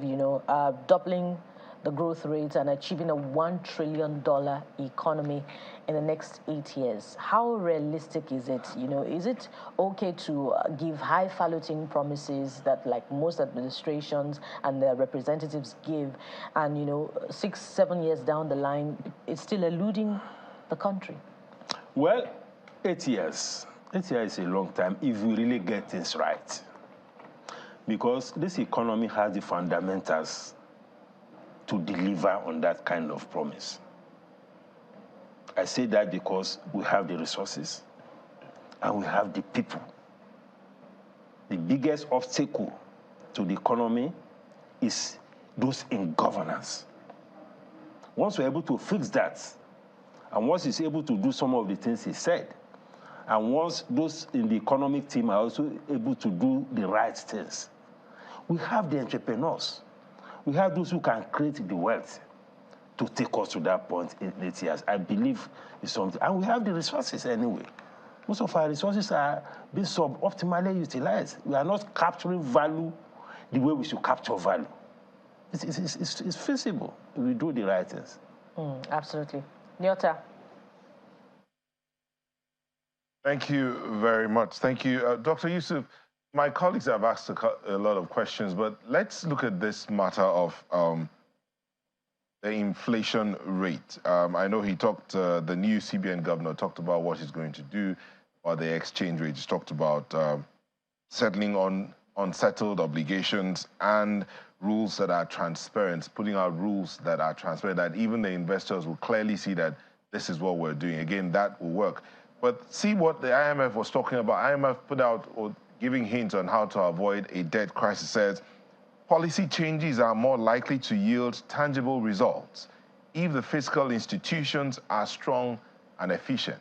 doubling the growth rate and achieving a $1 trillion economy in the next 8 years, how realistic is it? Is it okay to give highfalutin promises that, like most administrations and their representatives give, and 6, 7 years down the line, it's still eluding the country? Well, 8 years. 8 years is a long time if we really get things right. Because this economy has the fundamentals to deliver on that kind of promise. I say that because we have the resources and we have the people. The biggest obstacle to the economy is those in governance. Once we're able to fix that, and once he's able to do some of the things he said, and once those in the economic team are also able to do the right things, we have the entrepreneurs. We have those who can create the wealth to take us to that point in 8 years. I believe it's something. And we have the resources anyway. Most of our resources are being suboptimally utilized. We are not capturing value the way we should capture value. It's feasible if we do the right things. Absolutely. Nyota. Thank you very much. Thank you. Dr. Yusuf, my colleagues have asked a lot of questions, but let's look at this matter of the inflation rate. I know he talked, the new CBN governor talked about what he's going to do, or the exchange rate. He's talked about settling on unsettled obligations and rules that are transparent, putting out rules that are transparent, that even the investors will clearly see that this is what we're doing. Again, that will work. But see what the IMF was talking about. IMF put out, or giving hints on how to avoid a debt crisis, says policy changes are more likely to yield tangible results if the fiscal institutions are strong and efficient.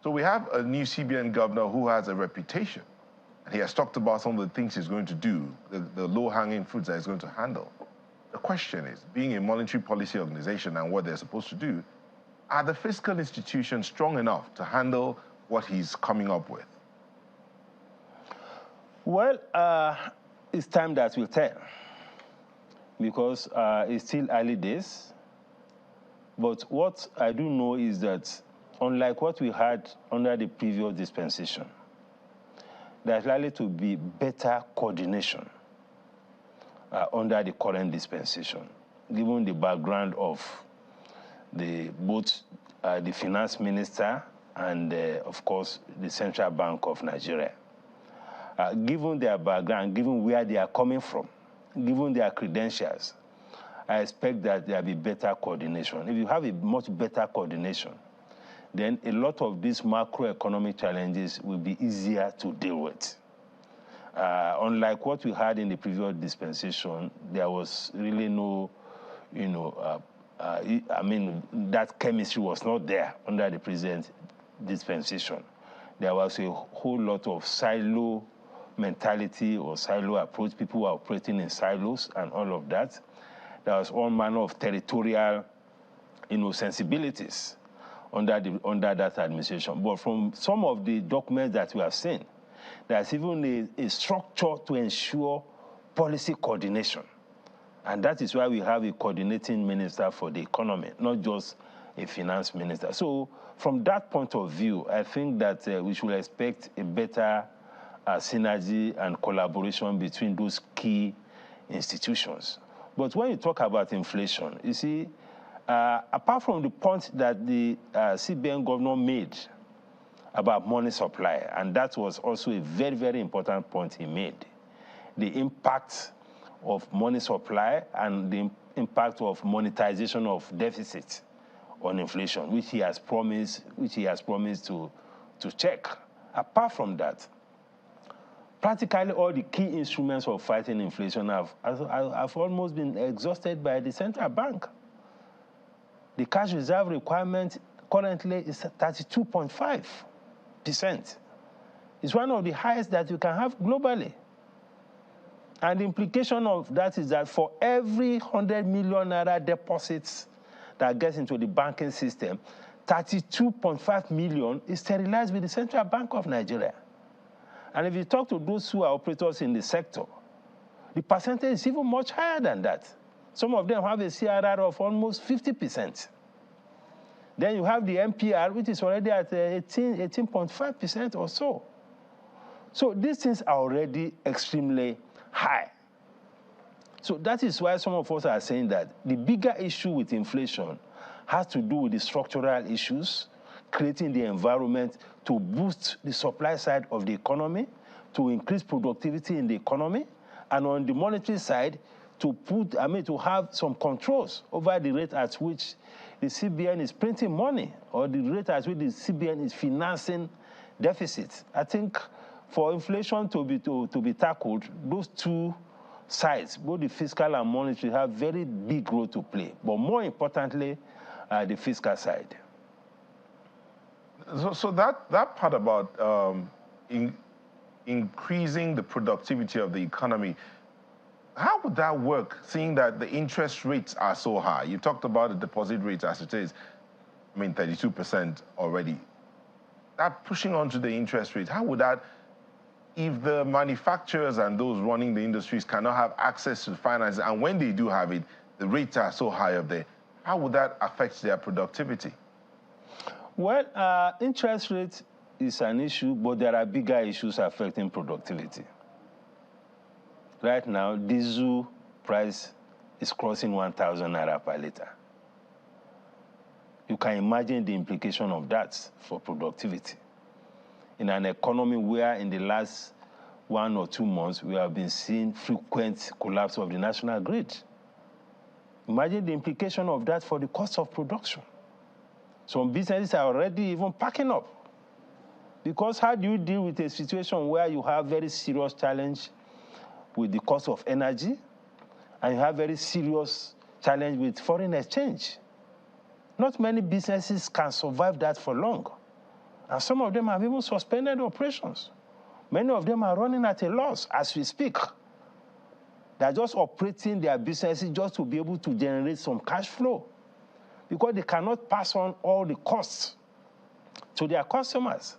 So we have a new CBN governor who has a reputation. And he has talked about some of the things he's going to do, the low-hanging fruits that he's going to handle. The question is, being a monetary policy organization and what they're supposed to do, are the fiscal institutions strong enough to handle what he's coming up with? Well, it's time that will tell, because it's still early days. But what I do know is that, unlike what we had under the previous dispensation, there's likely to be better coordination under the current dispensation, given the background of both the finance minister and, of course, the Central Bank of Nigeria. Given their background, given where they are coming from, given their credentials, I expect that there will be better coordination. If you have a much better coordination, then a lot of these macroeconomic challenges will be easier to deal with. Unlike what we had in the previous dispensation, there was really no, that chemistry was not there under the present dispensation. There was a whole lot of silo mentality or silo approach. People were operating in silos and all of that. There was all manner of territorial, sensibilities under that administration. But from some of the documents that we have seen, there's even a structure to ensure policy coordination. And that is why we have a coordinating minister for the economy, not just a finance minister. So from that point of view, I think that we should expect a better synergy and collaboration between those key institutions. But when you talk about inflation, you see, apart from the point that the CBN governor made about money supply, and that was also a very, very important point he made, the impact of money supply and the impact of monetization of deficit on inflation, which he has promised to check. Apart from that, practically all the key instruments of fighting inflation have almost been exhausted by the central bank. The cash reserve requirement currently is 32.5%. It's one of the highest that you can have globally. And the implication of that is that for every 100 million naira deposits that gets into the banking system, 32.5 million is sterilized with the Central Bank of Nigeria. And if you talk to those who are operators in the sector, the percentage is even much higher than that. Some of them have a CRR of almost 50%. Then you have the MPR, which is already at 18.5% or so. So these things are already extremely high. So that is why some of us are saying that the bigger issue with inflation has to do with the structural issues, creating the environment to boost the supply side of the economy, to increase productivity in the economy, and on the monetary side, to have some controls over the rate at which the CBN is printing money or the rate at which the CBN is financing deficits. I think for inflation to be tackled, those two sides, both the fiscal and monetary, have very big role to play. But more importantly, the fiscal side. So that part about increasing the productivity of the economy, how would that work, seeing that the interest rates are so high? You talked about the deposit rates as it is, 32% already. That pushing on to the interest rate, how would that, if the manufacturers and those running the industries cannot have access to finance, and when they do have it, the rates are so high up there, how would that affect their productivity? Well, interest rate is an issue, but there are bigger issues affecting productivity. Right now, diesel price is crossing 1,000 naira per liter. You can imagine the implication of that for productivity. In an economy where in the last 1 or 2 months, we have been seeing frequent collapse of the national grid. Imagine the implication of that for the cost of production. Some businesses are already even packing up. Because how do you deal with a situation where you have very serious challenge with the cost of energy, and you have very serious challenge with foreign exchange? Not many businesses can survive that for long. And some of them have even suspended operations. Many of them are running at a loss as we speak. They're just operating their businesses just to be able to generate some cash flow, because they cannot pass on all the costs to their customers.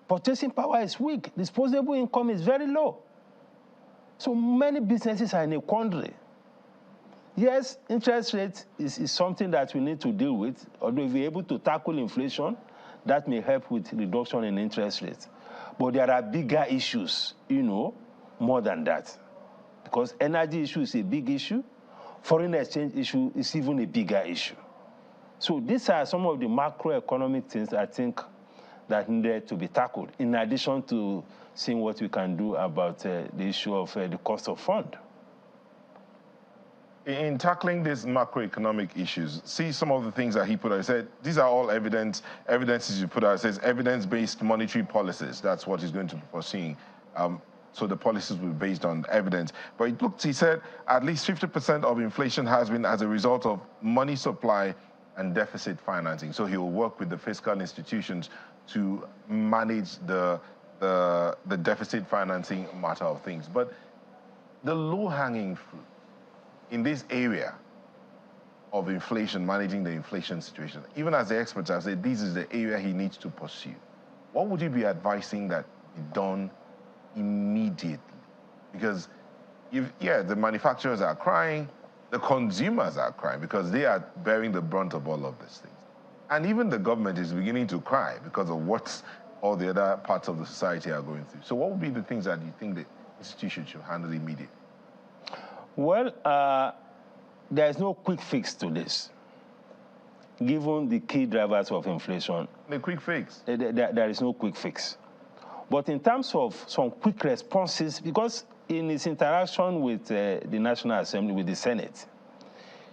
Purchasing power is weak. Disposable income is very low. So many businesses are in a quandary. Yes, interest rate is something that we need to deal with. Although if we're able to tackle inflation, that may help with reduction in interest rates. But there are bigger issues, more than that. Because energy issue is a big issue. Foreign exchange issue is even a bigger issue. So these are some of the macroeconomic things I think that needed to be tackled, in addition to seeing what we can do about the issue of the cost of fund. In tackling these macroeconomic issues, see some of the things that he put out. He said, these are all evidences you put out. It says evidence-based monetary policies. That's what he's going to be pursuing. So the policies will be based on evidence. But he said, at least 50% of inflation has been as a result of money supply and deficit financing. So he will work with the fiscal institutions to manage the deficit financing matter of things. But the low-hanging fruit in this area of inflation, managing the inflation situation, even as the experts have said, this is the area he needs to pursue. What would you be advising that be done immediately? Because, the manufacturers are crying, the consumers are crying because they are bearing the brunt of all of these things. And even the government is beginning to cry because of what all the other parts of the society are going through. So what would be the things that you think the institution should handle immediately? Well, there is no quick fix to this, given the key drivers of inflation. The quick fix? There is no quick fix. But in terms of some quick responses, because in his interaction with the National Assembly, with the Senate,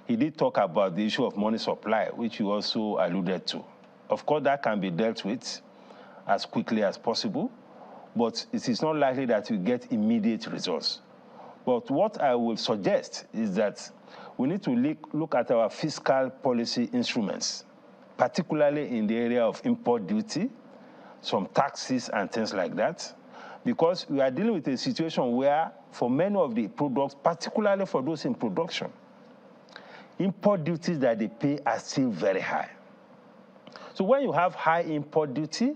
he did talk about the issue of money supply, which you also alluded to. Of course, that can be dealt with as quickly as possible, but it is not likely that you get immediate results. But what I will suggest is that we need to look at our fiscal policy instruments, particularly in the area of import duty, some taxes and things like that, because we are dealing with a situation where for many of the products, particularly for those in production, import duties that they pay are still very high. So when you have high import duty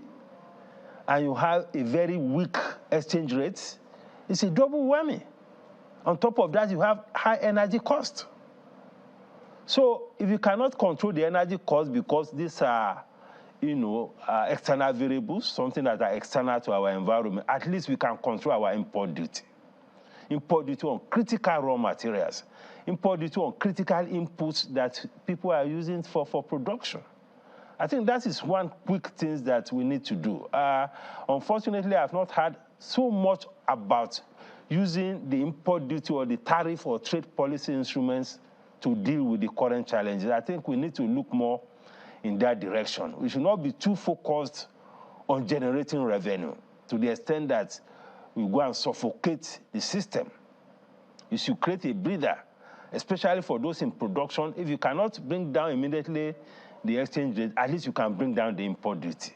and you have a very weak exchange rate, it's a double whammy. On top of that, you have high energy cost. So if you cannot control the energy cost because these are, external variables, something that are external to our environment, at least we can control our import duty. Import duty on critical raw materials, import duty on critical inputs that people are using for production. I think that is one quick thing that we need to do. Unfortunately, I have not heard so much about using the import duty or the tariff or trade policy instruments to deal with the current challenges. I think we need to look more in that direction. We should not be too focused on generating revenue to the extent that we go and suffocate the system. You should create a breather, especially for those in production. If you cannot bring down immediately the exchange rate, at least you can bring down the import duty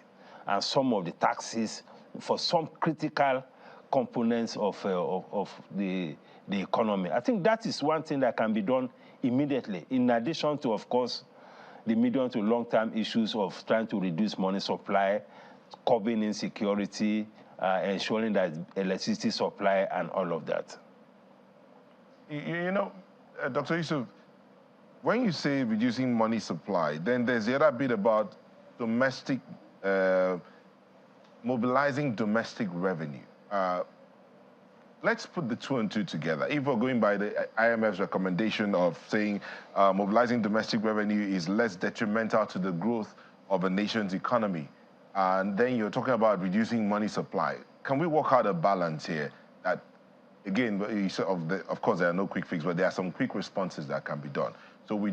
and some of the taxes for some critical components of the economy. I think that is one thing that can be done immediately, in addition to, of course, the medium to long-term issues of trying to reduce money supply, curbing insecurity, ensuring that electricity supply and all of that. Dr. Yusuf, when you say reducing money supply, then there's the other bit about domestic, mobilizing domestic revenue. Let's put the 2 and 2 together. If we're going by the IMF's recommendation of saying mobilizing domestic revenue is less detrimental to the growth of a nation's economy, and then you're talking about reducing money supply, can we work out a balance here that, again, of course, there are no quick fixes, but there are some quick responses that can be done. So we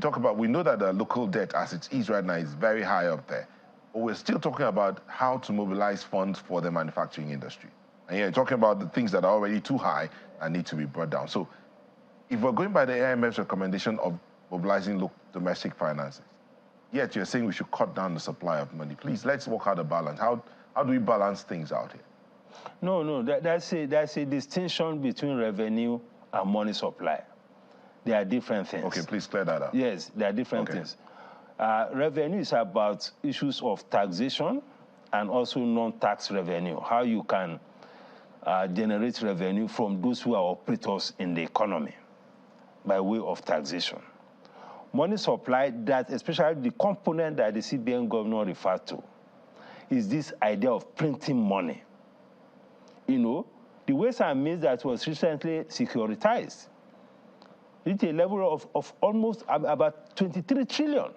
know that the local debt as it is right now is very high up there. But we're still talking about how to mobilize funds for the manufacturing industry. And you're talking about the things that are already too high and need to be brought down. So if we're going by the IMF's recommendation of mobilizing domestic finances, yet you're saying we should cut down the supply of money. Please, let's work out a balance. How do we balance things out here? No, that's a distinction between revenue and money supply. They are different things. Okay, please clear that up. Yes, they are different things. Revenue is about issues of taxation and also non-tax revenue, how you can generate revenue from those who are operators in the economy by way of taxation. Money supply, that especially the component that the CBN governor referred to, is this idea of printing money. You know, the ways and means that was recently securitized reached a level of almost about 23 trillion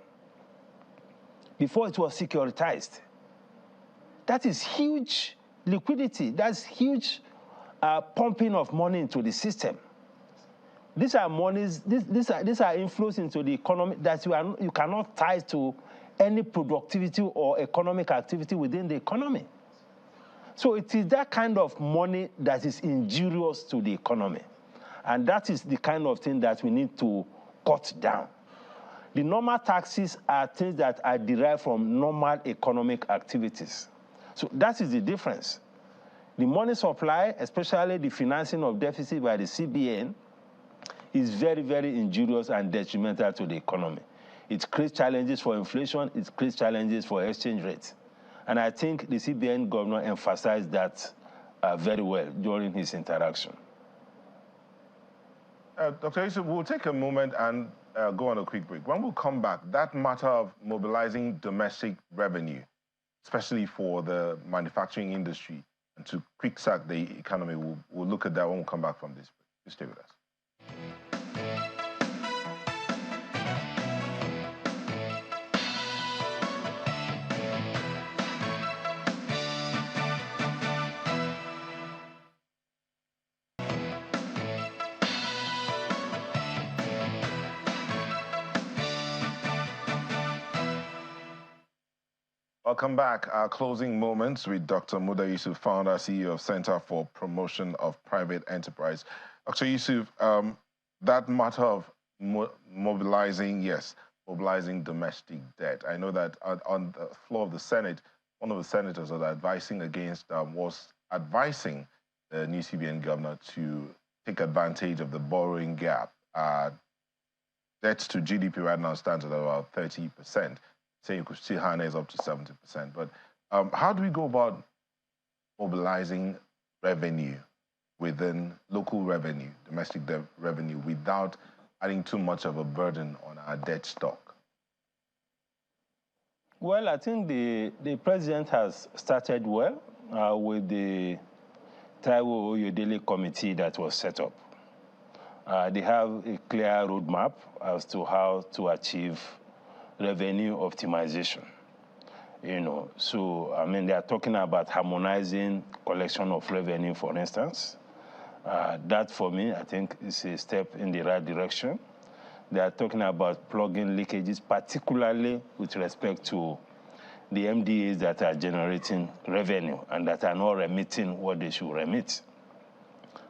before it was securitized. That is huge liquidity. That's huge pumping of money into the system. These are monies. These are inflows into the economy that you cannot tie to any productivity or economic activity within the economy. So it is that kind of money that is injurious to the economy. And that is the kind of thing that we need to cut down. The normal taxes are things that are derived from normal economic activities. So that is the difference. The money supply, especially the financing of deficit by the CBN, is very, very injurious and detrimental to the economy. It creates challenges for inflation. It creates challenges for exchange rates. And I think the CBN governor emphasized that very well during his interaction. Dr. Yusuf, we'll take a moment and go on a quick break. When we come back, that matter of mobilizing domestic revenue, especially for the manufacturing industry, and to quick-sack the economy, we'll look at that when we come back from this break. Please stay with us. Welcome back. Our closing moments with Dr. Muda Yusuf, founder, CEO of Center for Promotion of Private Enterprise. Dr. Yusuf, that matter of mobilizing domestic debt. I know that on the floor of the Senate, one of the senators was advising the new CBN governor to take advantage of the borrowing gap. Debt to GDP right now stands at about 30%. Saying you could still harness up to 70%. But how do we go about mobilizing revenue within local revenue, domestic revenue, without adding too much of a burden on our debt stock? Well, I think the president has started well with the Taiwo Oyedele committee that was set up. They have a clear roadmap as to how to achieve revenue optimization, you know. So, I mean, they are talking about harmonizing collection of revenue, for instance. That, for me, I think is a step in the right direction. They are talking about plugging leakages, particularly with respect to the MDAs that are generating revenue and that are not remitting what they should remit.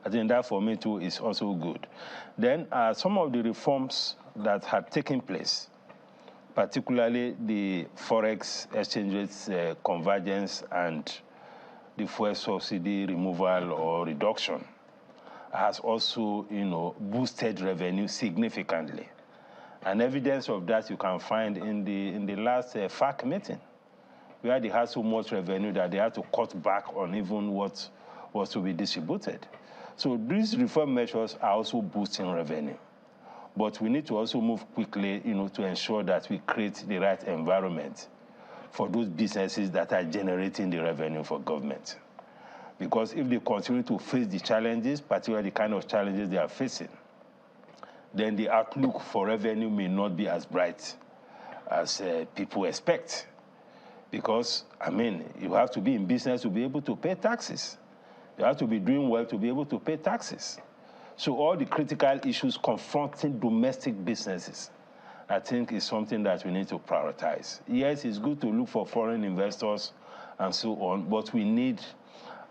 I think that, for me, too, is also good. Then some of the reforms that have taken place, particularly the forex exchange rates convergence and the fuel subsidy removal or reduction, has also, you know, boosted revenue significantly. And evidence of that you can find in the last FAC meeting, where they had so much revenue that they had to cut back on even what was to be distributed. So these reform measures are also boosting revenue. But we need to also move quickly, you know, to ensure that we create the right environment for those businesses that are generating the revenue for government. Because if they continue to face the challenges, particularly the kind of challenges they are facing, then the outlook for revenue may not be as bright as people expect. Because, I mean, you have to be in business to be able to pay taxes. You have to be doing well to be able to pay taxes. So all the critical issues confronting domestic businesses, I think, is something that we need to prioritize. Yes, it's good to look for foreign investors and so on, but we need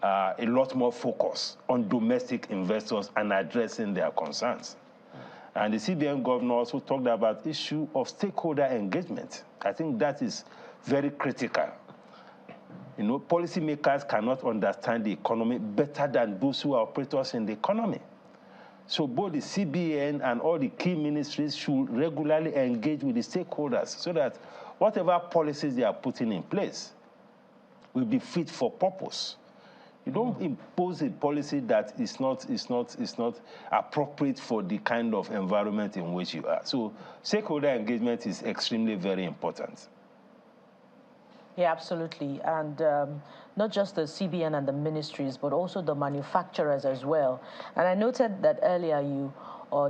a lot more focus on domestic investors and addressing their concerns. And the CBN governor also talked about the issue of stakeholder engagement. I think that is very critical. You know, policymakers cannot understand the economy better than those who are operators in the economy. So both the CBN and all the key ministries should regularly engage with the stakeholders so that whatever policies they are putting in place will be fit for purpose. You don't impose a policy that is not appropriate for the kind of environment in which you are. So stakeholder engagement is extremely very important. Yeah, absolutely. And not just the CBN and the ministries, but also the manufacturers as well. And I noted that earlier you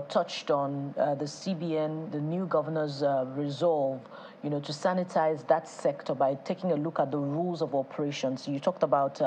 touched on the CBN, the new governor's resolve, you know, to sanitize that sector by taking a look at the rules of operations. You talked about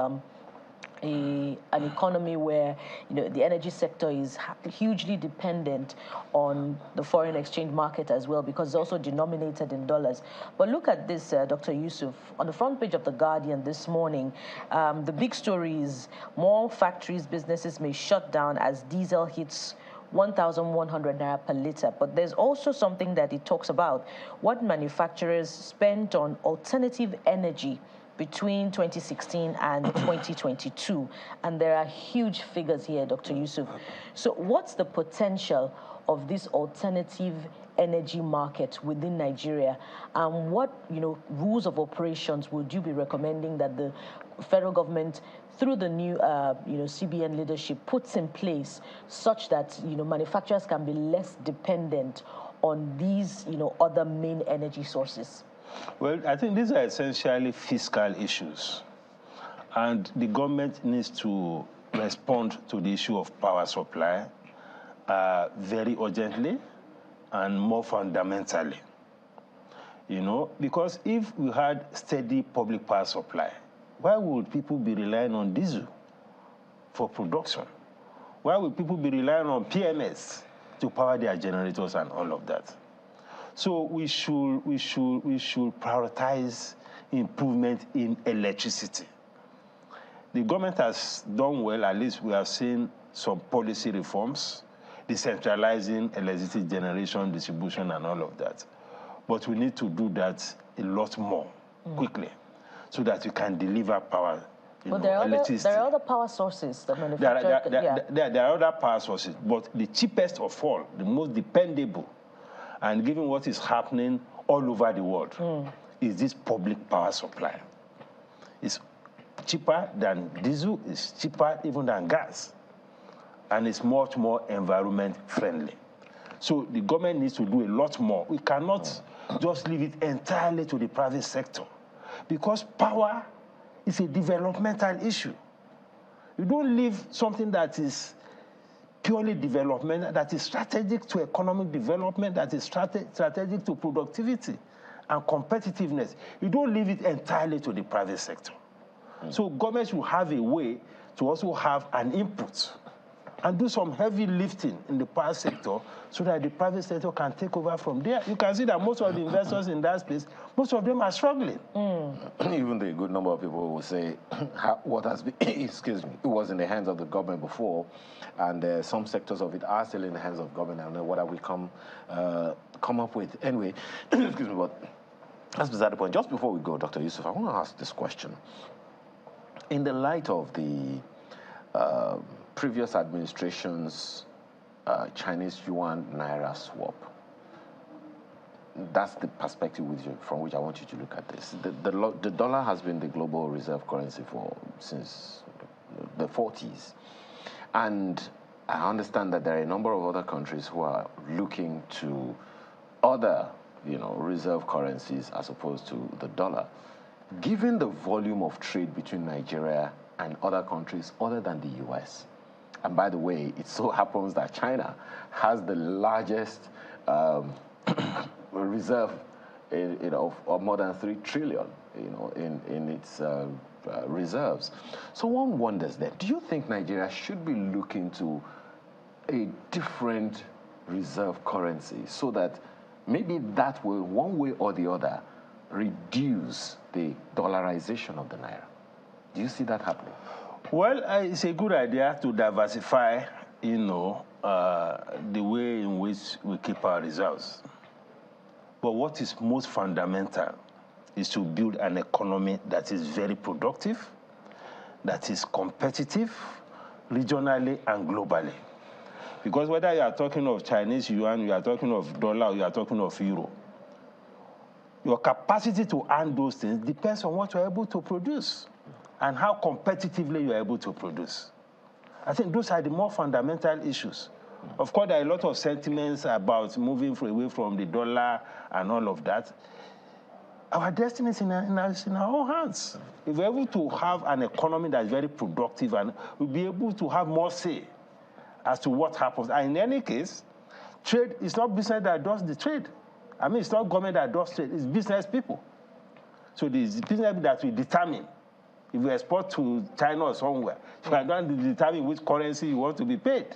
an economy where, you know, the energy sector is hugely dependent on the foreign exchange market as well, because it's also denominated in dollars. But look at this, Dr. Yusuf. On the front page of The Guardian this morning, the big story is more factories, businesses may shut down as diesel hits 1,100 naira per liter. But there's also something that it talks about, what manufacturers spent on alternative energy between 2016 and 2022. And there are huge figures here, Dr. Yusuf. So what's the potential of this alternative energy market within Nigeria? And what, you know, rules of operations would you be recommending that the federal government, through the new, CBN leadership, puts in place such that, you know, manufacturers can be less dependent on these, you know, other main energy sources? Well, I think these are essentially fiscal issues. And the government needs to respond to the issue of power supply very urgently and more fundamentally. You know, because if we had steady public power supply, why would people be relying on diesel for production? Why would people be relying on PMS to power their generators and all of that? So we should prioritize improvement in electricity. The government has done well. At least we have seen some policy reforms, decentralizing electricity generation, distribution, and all of that. But we need to do that a lot more quickly, so that we can deliver power. But there are other power sources that manufacturers. There are other power sources, but the cheapest of all, the most dependable, and given what is happening all over the world, is this public power supply. It's cheaper than diesel, it's cheaper even than gas, and it's much more environment friendly. So the government needs to do a lot more. We cannot just leave it entirely to the private sector, because power is a developmental issue. You don't leave something that is purely development, that is strategic to economic development, that is strategic to productivity and competitiveness. You don't leave it entirely to the private sector. So governments will have a way to also have an input and do some heavy lifting in the power sector so that the private sector can take over from there. You can see that most of the investors in that space, most of them are struggling. Even the good number of people will say, what has been, excuse me, it was in the hands of the government before, and some sectors of it are still in the hands of government. I don't know what have we come up with. Anyway, excuse me, but that's beside the point. Just before we go, Dr. Yusuf, I want to ask this question. In the light of the previous administration's Chinese yuan naira swap, that's the perspective from which I want you to look at this. The dollar has been the global reserve currency since the 40s. And I understand that there are a number of other countries who are looking to other, reserve currencies as opposed to the dollar. Given the volume of trade between Nigeria and other countries other than the US, and by the way, it so happens that China has the largest reserve, of more than 3 trillion, in its reserves. So one wonders then, do you think Nigeria should be looking to a different reserve currency so that maybe that will, one way or the other, reduce the dollarization of the naira? Do you see that happening? Well, it's a good idea to diversify, the way in which we keep our reserves. But what is most fundamental is to build an economy that is very productive, that is competitive, regionally and globally. Because whether you are talking of Chinese yuan, you are talking of dollar, you are talking of euro, your capacity to earn those things depends on what you're able to produce and how competitively you're able to produce. I think those are the more fundamental issues. Of course, there are a lot of sentiments about moving away from the dollar and all of that. Our destiny is in our own hands. If we're able to have an economy that's very productive, and we'll be able to have more say as to what happens. And in any case, trade is not business that does the trade. I mean, it's not government that does trade, it's business people. So the business that will determine if you export to China or somewhere, you can determine which currency you want to be paid.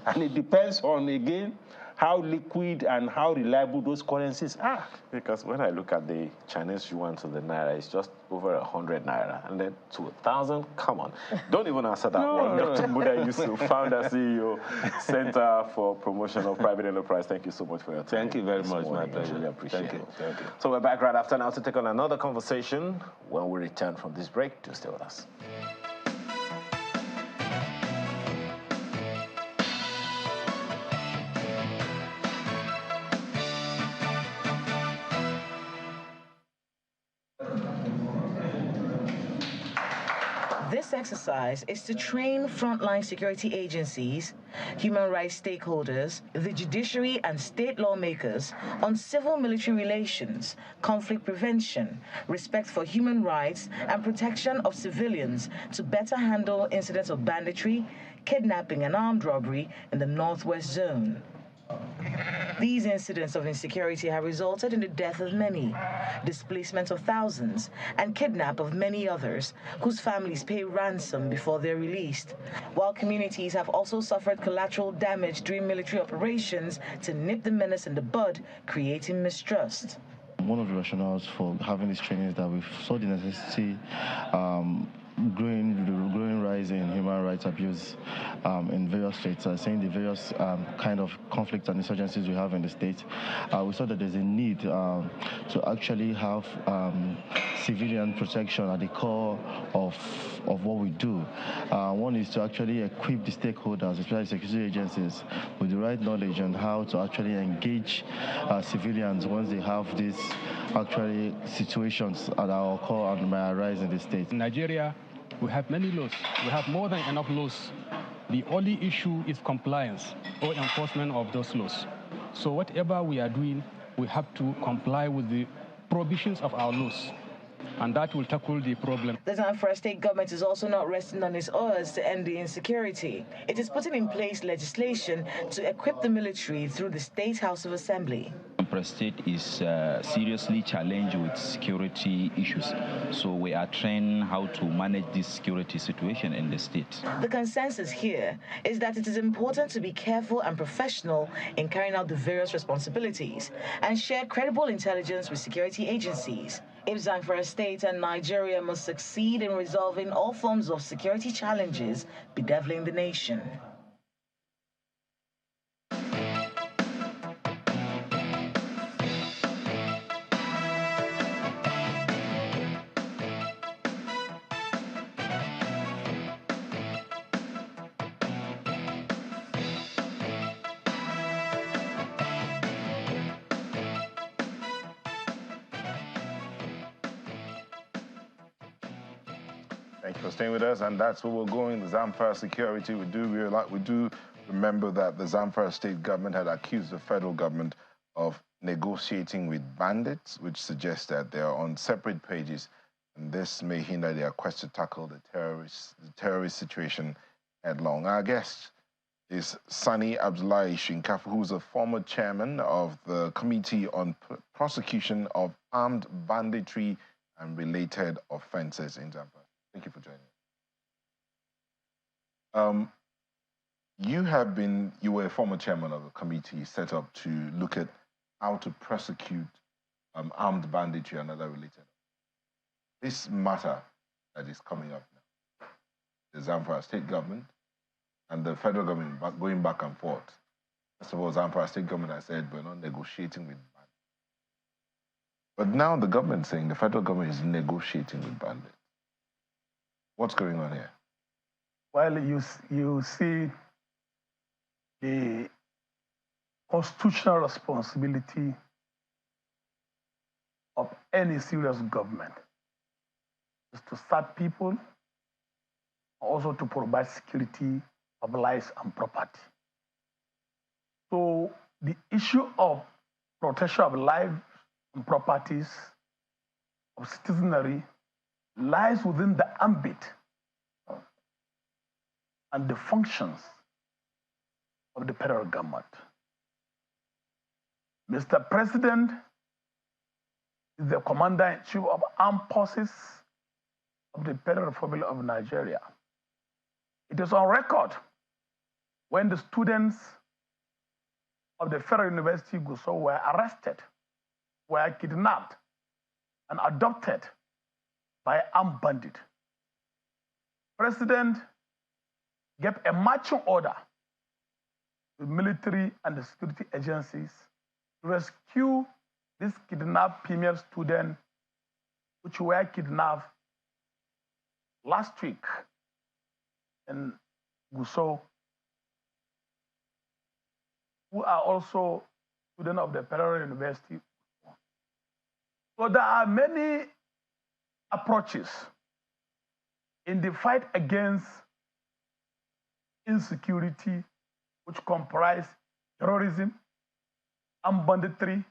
And it depends on, again, how liquid and how reliable those currencies are. Because when I look at the Chinese yuan to the naira, it's just over 100 naira. And then to 1,000, come on. Don't even answer that one. Dr. Muda Yusuf, founder, CEO, Center for Promotion of Private Enterprise. Thank you so much for your time. Thank you very much, my pleasure. Really appreciate it. Thank you. So we're back right after now to take on another conversation. When we return from this break, do stay with us. This exercise is to train frontline security agencies, human rights stakeholders, the judiciary and state lawmakers on civil-military relations, conflict prevention, respect for human rights, and protection of civilians to better handle incidents of banditry, kidnapping, and armed robbery in the Northwest Zone. These incidents of insecurity have resulted in the death of many, displacement of thousands, and kidnap of many others, whose families pay ransom before they're released, while communities have also suffered collateral damage during military operations to nip the menace in the bud, creating mistrust. One of the rationales for having this training is that we saw the necessity growing rise in human rights abuse in various states. Saying the various kind of conflicts and insurgencies we have in the state, we saw that there's a need to actually have civilian protection at the core of what we do. One is to actually equip the stakeholders, especially security agencies, with the right knowledge on how to actually engage civilians once they have these actually situations that occur and may arise in the state. In Nigeria, we have many laws. We have more than enough laws. The only issue is compliance or enforcement of those laws. So whatever we are doing, we have to comply with the provisions of our laws, and that will tackle the problem. The Zamfara state government is also not resting on its oars to end the insecurity. It is putting in place legislation to equip the military through the State House of Assembly. Zamfara state is seriously challenged with security issues. So we are trained how to manage this security situation in the state. The consensus here is that it is important to be careful and professional in carrying out the various responsibilities and share credible intelligence with security agencies. If Zamfara state and Nigeria must succeed in resolving all forms of security challenges bedeviling the nation. Thank you for staying with us, and that's where we're going. The Zamfara security. We do remember that the Zamfara state government had accused the federal government of negotiating with bandits, which suggests that they are on separate pages, and this may hinder their quest to tackle the terrorist situation headlong. Our guest is Sani Abdullahi Shinkafa, who's a former chairman of the Committee on Prosecution of Armed Banditry and Related Offences in Zamfara. Thank you for joining. You were a former chairman of a committee set up to look at how to prosecute armed banditry and other related. This matter that is coming up now, the Zamfara state government and the federal government going back and forth. First of all, Zamfara state government has said we're not negotiating with bandits. But now the government is saying the federal government is negotiating with bandits. What's going on here? Well, you see the constitutional responsibility of any serious government is to serve people, also to provide security of lives and property. So the issue of protection of lives and properties of citizenry lies within the ambit and the functions of the federal government. Mr. President is the Commander-in-Chief of Armed Forces of the Federal Republic of Nigeria. It is on record when the students of the Federal University Gusau were arrested, were kidnapped, and adopted by armed bandits. President gave a marching order to military and the security agencies to rescue these kidnapped female students, which were kidnapped last week in Gusau, who are also students of the Federal University. So there are many approaches in the fight against insecurity, which comprise terrorism, armed banditry,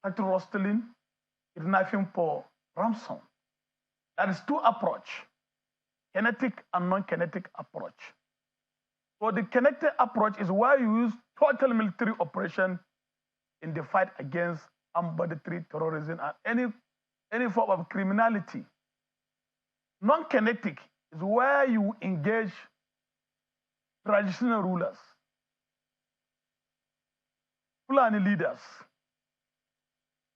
cattle rustling, kidnapping for ransom. That is two approaches, kinetic and non-kinetic approach. So the kinetic approach is where you use total military operation in the fight against armed banditry, terrorism, and any form of criminality. Non-kinetic is where you engage traditional rulers, Fulani leaders,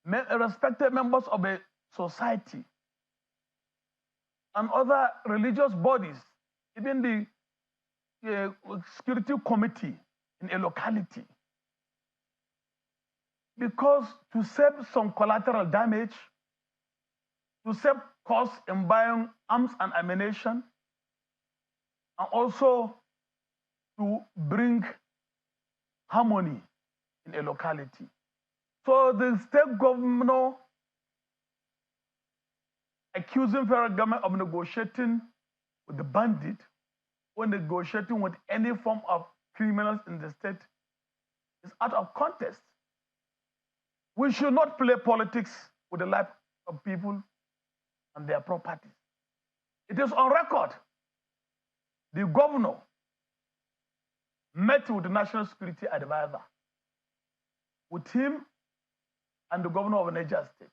respected members of a society, and other religious bodies, even the security committee in a locality. Because to save some collateral damage, to save costs in buying arms and ammunition, and also to bring harmony in a locality. So the state governor accusing federal government of negotiating with the bandit or negotiating with any form of criminals in the state is out of context. We should not play politics with the life of people and their properties. It is on record. The governor met with the National Security Advisor, with him and the governor of Niger State,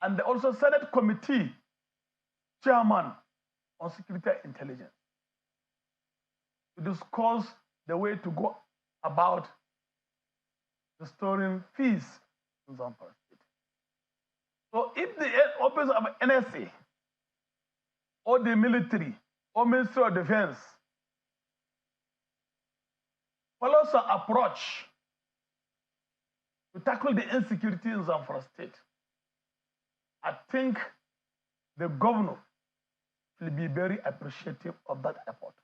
and also Senate Committee Chairman on Security Intelligence, to discuss the way to go about restoring peace in Zamfara State. So if the office of NSA or the military or Ministry of Defense follows an approach to tackle the insecurity in Zamfara State, I think the governor will be very appreciative of that effort.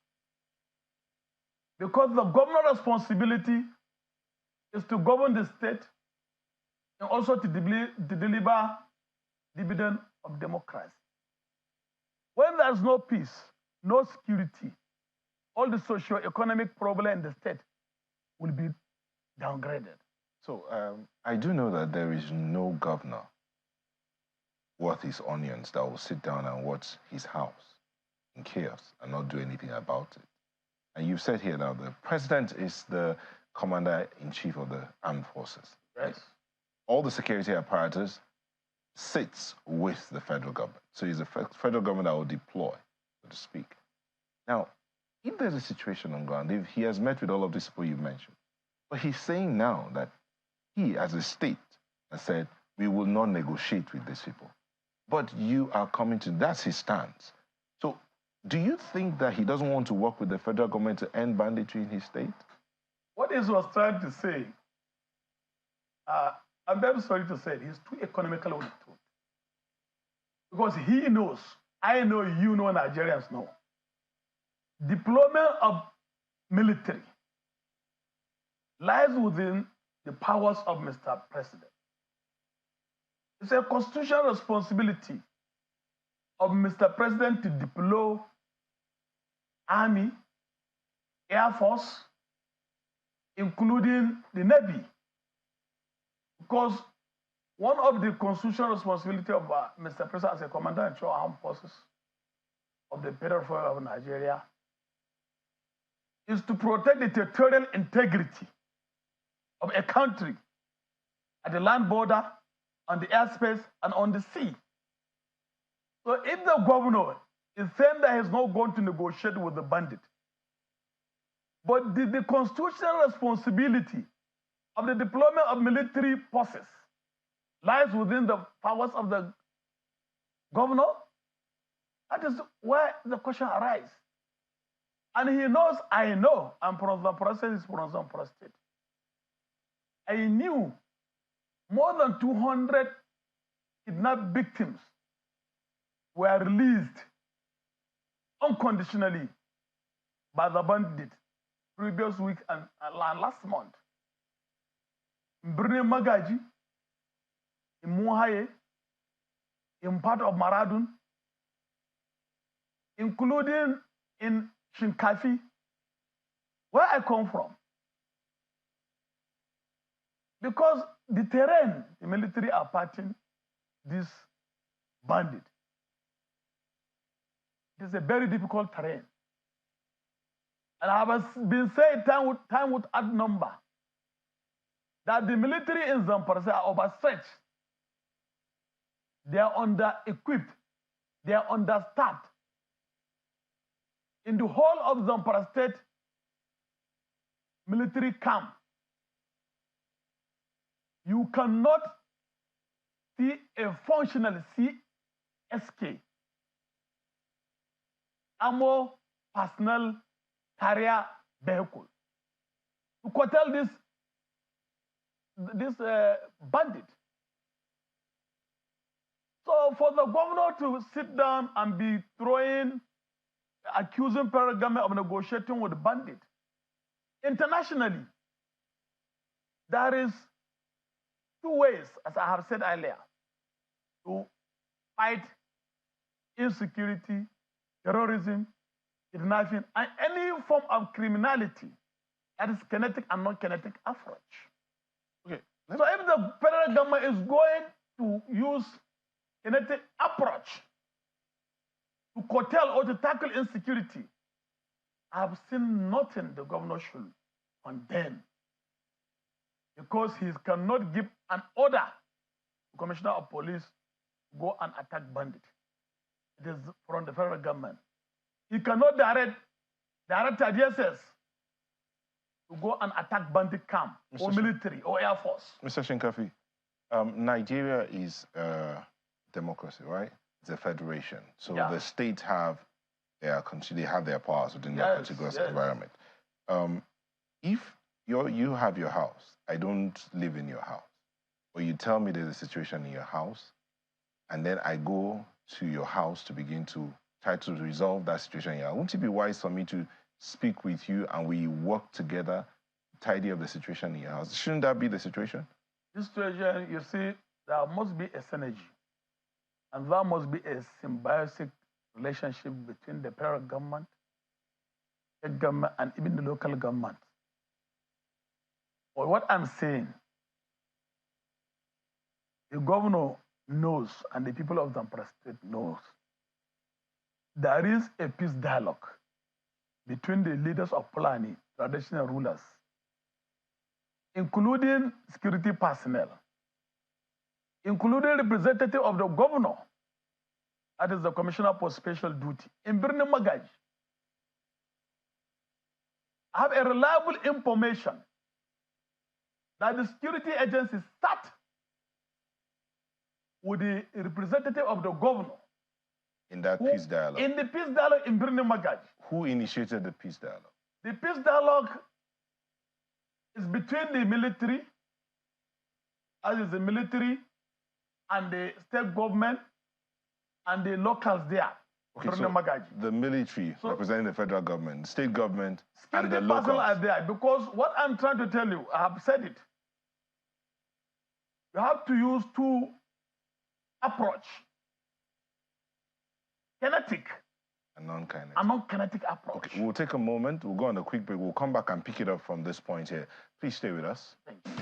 Because the governor's responsibility is to govern the state and also to deliver dividend of democracy. When there's no peace, no security, all the socio-economic problems in the state will be downgraded. So I do know that there is no governor worth his onions that will sit down and watch his house in chaos and not do anything about it. And you've said here now the president is the commander-in-chief of the armed forces. Yes. All the security apparatus sits with the federal government. So it's the federal government that will deploy, so to speak. Now, if there's a situation on ground, if he has met with all of these people you've mentioned, but he's saying now that he, as a state, has said, we will not negotiate with these people. But you are coming to, that's his stance. So do you think that he doesn't want to work with the federal government to end banditry in his state? What he was trying to say, I'm very sorry to say it, he's too economical with the truth. Because he knows, I know, you know, Nigerians know, deployment of military lies within the powers of Mr. President. It's a constitutional responsibility of Mr. President to deploy Army, Air Force, including the Navy. Because one of the constitutional responsibilities of Mr. President as a commander-in-chief of armed forces of the Federal Force of Nigeria is to protect the territorial integrity of a country at the land border, on the airspace, and on the sea. So if the governor is saying that he's not going to negotiate with the bandit, but the constitutional responsibility of the deployment of military forces lies within the powers of the governor, that is where the question arises. And he knows, I know, I'm from Zamfara State, he's from Zamfara State. I knew more than 200 kidnapped victims were released unconditionally by the bandit previous week and last month. In Birni Magaji, in Muhaye, in part of Maradun, including in Shinkafi, where I come from. Because the terrain, the military are fighting this bandit. It is a very difficult terrain. And I have been saying time without number that the military in Zamfara are overstretched. They are under-equipped. They are understaffed. In the whole of Zamfara State military camp, you cannot see a functional CSK, ammo personal carrier vehicle, to curtail this bandit. So for the governor to sit down and be accusing federal government of negotiating with the bandit, internationally, there is two ways, as I have said earlier, to fight insecurity, terrorism, kidnapping, and any form of criminality that is kinetic and non-kinetic approach. Okay. So if the federal government is going to use kinetic approach to curtail or to tackle insecurity, I have seen nothing the governor should condemn, because he cannot give an order to Commissioner of Police to go and attack bandits. It is from the federal government. He cannot direct DSS to go and attack bandit camp or military or air force. Mr. Shinkafi, Nigeria is a democracy, right? It's a federation. So the states have their country, they have their powers within their particular environment. If you have your house, I don't live in your house, or you tell me there's a situation in your house, and then I go to your house to begin to try to resolve that situation here, wouldn't it be wise for me to speak with you and we work together to tidy up the situation in your house? Shouldn't that be the situation? This situation, you see, there must be a synergy, and there must be a symbiotic relationship between the federal government, state government, and even the local government. But what I'm saying, the governor knows, and the people of Zamfara State knows, there is a peace dialogue between the leaders of Fulani, traditional rulers, including security personnel, including representative of the governor, that is the Commissioner for Special Duty, in Birnin Magaji. I have a reliable information that the security agency sat with the representative of the governor. In that peace dialogue? In the peace dialogue in Birnin Magaji. Who initiated the peace dialogue? The peace dialogue is between the military, as is the military, and the state government, and the locals there. Okay, so the military representing the federal government, state government, and the locals. Personnel are there because what I'm trying to tell you, I have said it. You have to use two approach: kinetic and non-kinetic. A non-kinetic approach. Okay, we'll take a moment. We'll go on a quick break. We'll come back and pick it up from this point here. Please stay with us. Thank you.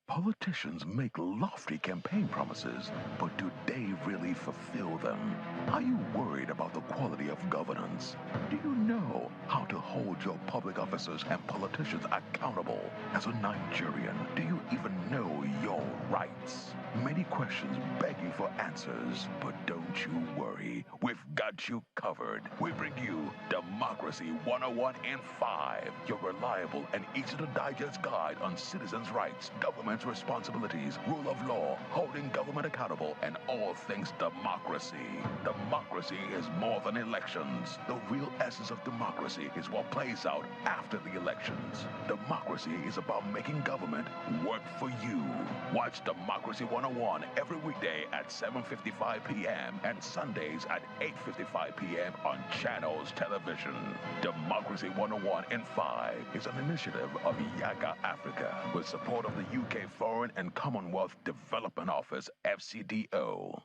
Politicians make lofty campaign promises, but do they really fulfill them? Are you worried about the quality of governance? Do you know how to hold your public officers and politicians accountable? As a Nigerian, do you even know your rights? Many questions begging for answers, but don't you worry. We've got you covered. We bring you Democracy 101 in 5, your reliable and easy-to-digest guide on citizens' rights, government's responsibilities, rule of law, holding government accountable, and all things democracy. Democracy is more than elections. The real essence of democracy is what plays out after the elections. Democracy is about making government work for you. Watch Democracy 101 every weekday at 7:55 p.m. and Sundays at 8:55 p.m. on Channels Television. Democracy 101 in 5 is an initiative of Yaga Africa with support of the UK Foreign and Commonwealth Development Office, FCDO.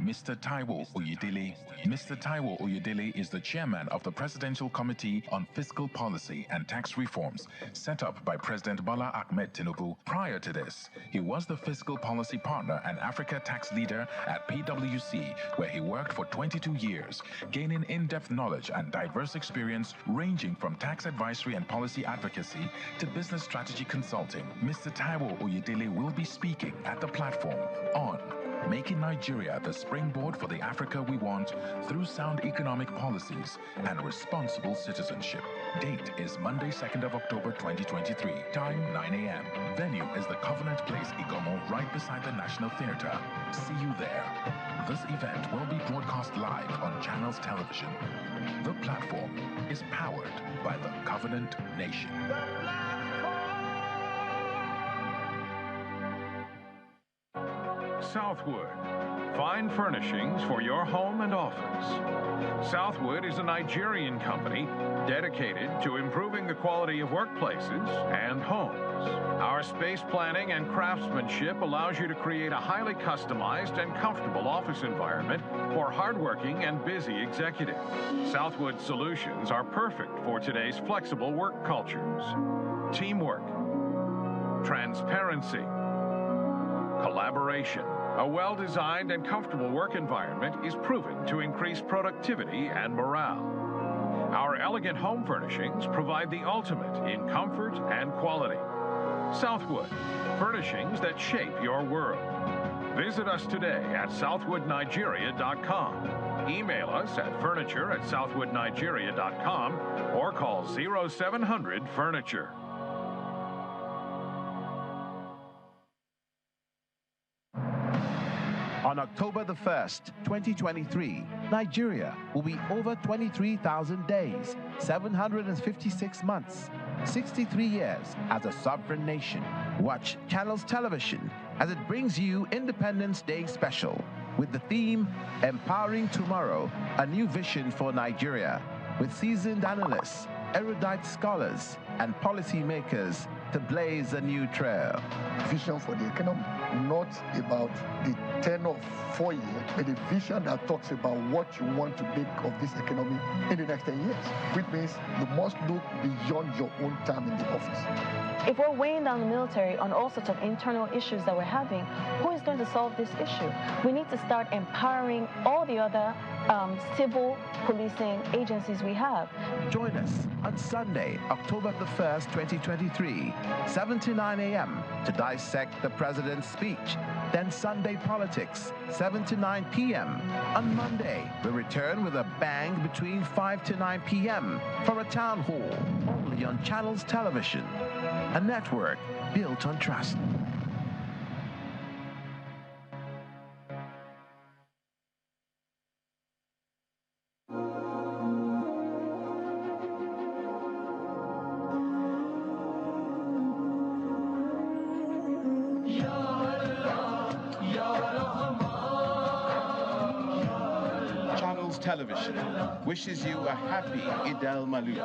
Mr. Taiwo Oyedele. Mr. Taiwo Oyedele is the chairman of the Presidential Committee on Fiscal Policy and Tax Reforms, set up by President Bola Ahmed Tinubu. Prior to this, he was the fiscal policy partner and Africa tax leader at PwC, where he worked for 22 years, gaining in-depth knowledge and diverse experience ranging from tax advisory and policy advocacy to business strategy consulting. Mr. Taiwo Oyedele will be speaking at the platform on Making Nigeria the springboard for the Africa we want through sound economic policies and responsible citizenship. Date is Monday, 2nd of October 2023. Time 9 a.m. Venue is the Covenant Place, Igomo, right beside the National Theatre. See you there. This event will be broadcast live on Channels Television. The platform is powered by the Covenant Nation. Southwood. Fine furnishings for your home and office. Southwood is a Nigerian company dedicated to improving the quality of workplaces and homes. Our space planning and craftsmanship allows you to create a highly customized and comfortable office environment for hardworking and busy executives. Southwood solutions are perfect for today's flexible work cultures. Teamwork, transparency, collaboration. A well-designed and comfortable work environment is proven to increase productivity and morale. Our elegant home furnishings provide the ultimate in comfort and quality. Southwood, furnishings that shape your world. Visit us today at southwoodnigeria.com. Email us at furniture@southwoodnigeria.com or call 0700-FURNITURE. On October the 1st, 2023, Nigeria will be over 23,000 days, 756 months, 63 years as a sovereign nation. Watch Channels Television as it brings you Independence Day special with the theme, Empowering Tomorrow, a New Vision for Nigeria, with seasoned analysts, erudite scholars, and policymakers to blaze a new trail. Vision for the economy. not about the 10 or 4 years, but a vision that talks about what you want to make of this economy in the next 10 years, which means you must look beyond your own time in the office. If we're weighing down the military on all sorts of internal issues that we're having, who is going to solve this issue? We need to start empowering all the other civil policing agencies we have. Join us on Sunday, October the 1st, 2023, 7 to 9 a.m. to dissect the president's speech. Then Sunday Politics, 7 to 9 p.m. On Monday, we return with a bang between 5 to 9 p.m. for a town hall, only on Channels Television, a network built on trust. Channels Television wishes you a happy Eid al-Maulud.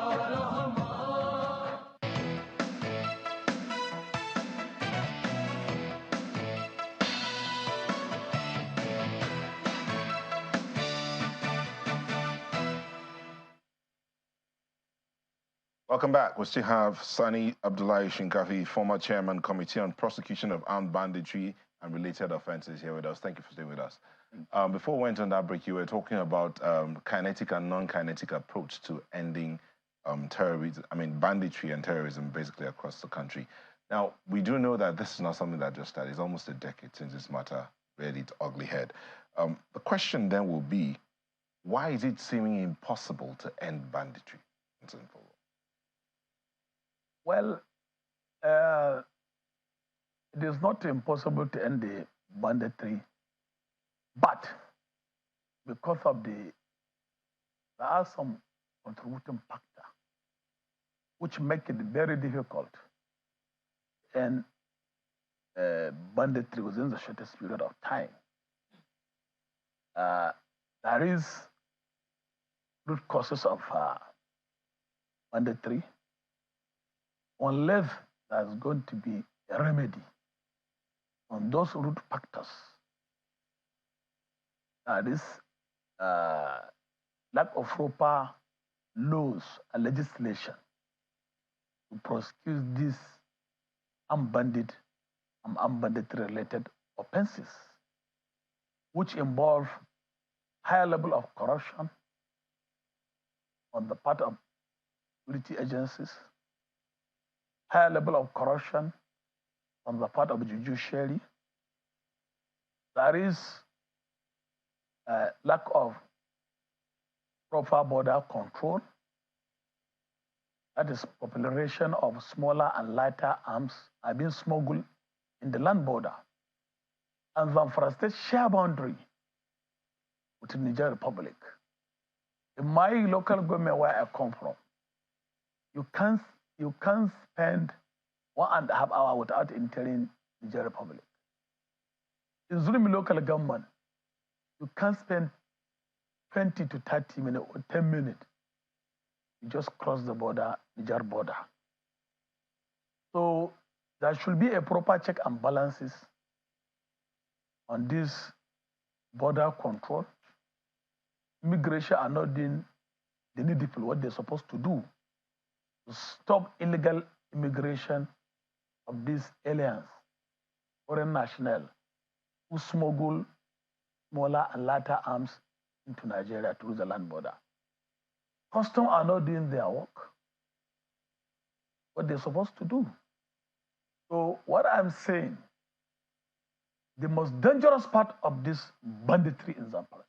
Welcome back. We still have Sani Abdullahi Shinkafi, former chairman, Committee on Prosecution of Armed Banditry and Related Offences, here with us. Thank you for staying with us. Before we went on that break, you were talking about kinetic and non-kinetic approach to ending terrorism, banditry and terrorism basically across the country. Now, we do know that this is not something that just started. It's almost a decade since this matter reared its ugly head. The question then will be, why is it seeming impossible to end banditry? Well, it is not impossible to end the banditry, but because of there are some contributing factors which make it very difficult and banditry within the shortest period of time. There is root causes of banditry, unless there's going to be a remedy on those root factors. That is lack of proper laws and legislation to prosecute these armed banditry-related offenses, which involve higher level of corruption on the part of security agencies, higher level of corruption on the part of the judiciary. There is a lack of proper border control. That is, population of smaller and lighter arms are being smuggled in the land border. And Zamfara State share boundary with the Niger Republic. In my local government where I come from, you can't spend 1.5 hours without entering Niger Republic. In Zulumi local government, you can't spend 20 to 30 minutes or 10 minutes. You just cross the border, Niger border. So there should be a proper check and balances on this border control. Immigration are not doing the needful, what they're supposed to do to stop illegal immigration of these aliens, foreign nationals, who smuggle smaller and lighter arms into Nigeria through the land border. Customs are not doing their work, what they're supposed to do. So what I'm saying, the most dangerous part of this banditry in Zamfara,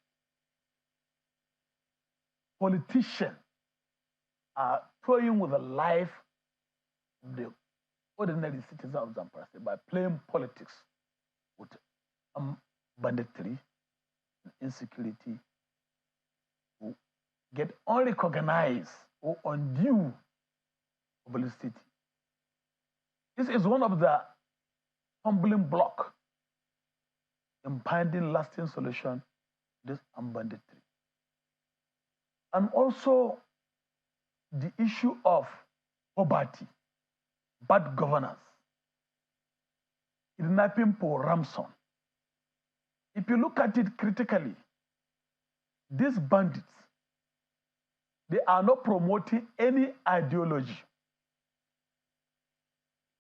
politicians are toying with the life of the ordinary citizens of Zamfara by playing politics with banditry and insecurity to get unrecognized or undue publicity. This is one of the stumbling blocks in finding lasting solution to this banditry. And also the issue of poverty, bad governance, kidnapping for ransom. If you look at it critically, these bandits, they are not promoting any ideology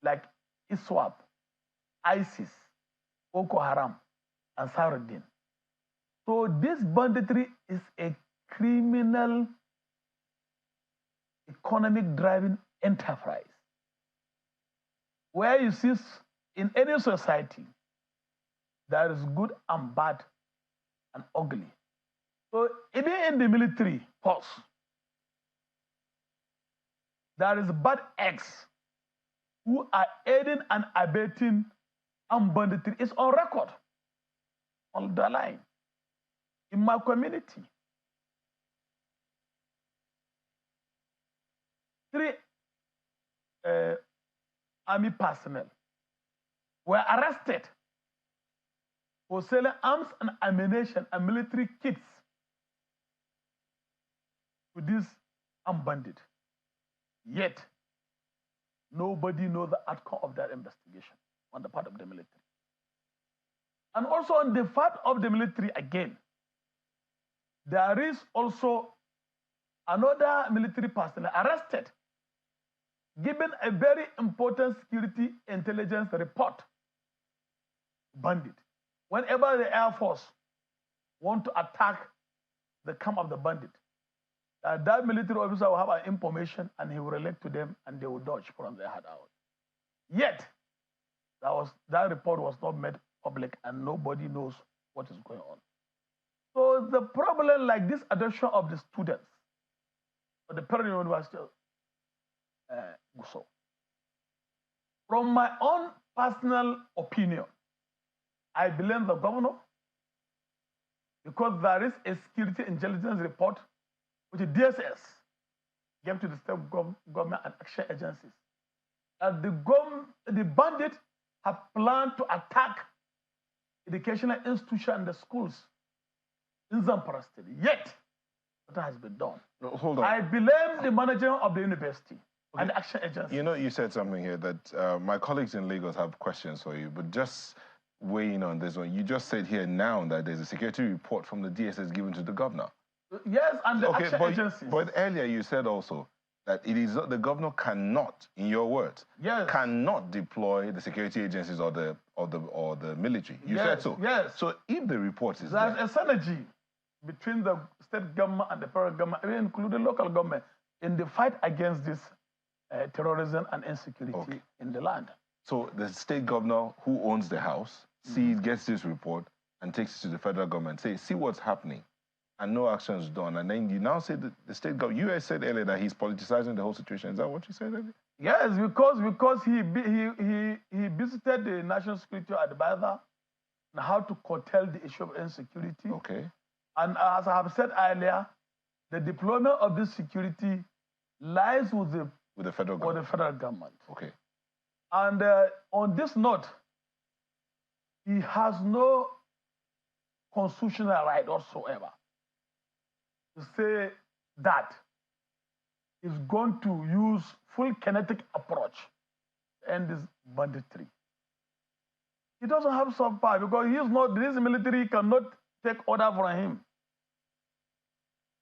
like ISWAP, ISIS, Boko Haram, and Saruddin. So this banditry is a criminal economic driving enterprise where you see in any society there is good and bad and ugly. So even in the military force, there is bad eggs who are aiding and abetting armed banditry. It's on record, on the line. In my community, 3 army personnel were arrested for selling arms and ammunition and military kits to this armed bandit. Yet, nobody knows the outcome of that investigation on the part of the military. And also on the part of the military again, there is also another military personnel arrested, given a very important security intelligence report. Bandit. Whenever the Air Force want to attack the camp of the bandit, that military officer will have an information and he will relate to them and they will dodge from their head out. Yet, that report was not made public and nobody knows what is going on. So the problem, like this adoption of the students of the Federal University of Gusau, from my own personal opinion, I blame the governor because there is a security intelligence report which the DSS gave to the state government and action agencies. And the bandits have planned to attack educational institutions and the schools in Zamfara State. Yet, that has been done. No, hold on. I blame the manager of the university and the action agency. You know, you said something here that my colleagues in Lagos have questions for you, but just weighing on this one, you just said here now that there's a security report from the DSS given to the governor. Yes, and the action agencies. But earlier you said also that it is the governor cannot, in your words, cannot deploy the security agencies or the military. You said so. Yes. So if the report is there's a synergy between the state government and the federal government, even including local government, in the fight against this terrorism and insecurity in the land. So the state governor who owns the house gets this report and takes it to the federal government, say, see what's happening, and no action is done. And then you now say that the state government, you said earlier that he's politicizing the whole situation. Is that what you said earlier? Yes, because he visited the National Security Advisor on how to curtail the issue of insecurity. Okay. And as I have said earlier, the deployment of this security lies with the federal government. Okay. And on this note, he has no constitutional right whatsoever to say that he's going to use full kinetic approach to end this banditry. He doesn't have some power because this military cannot take order from him.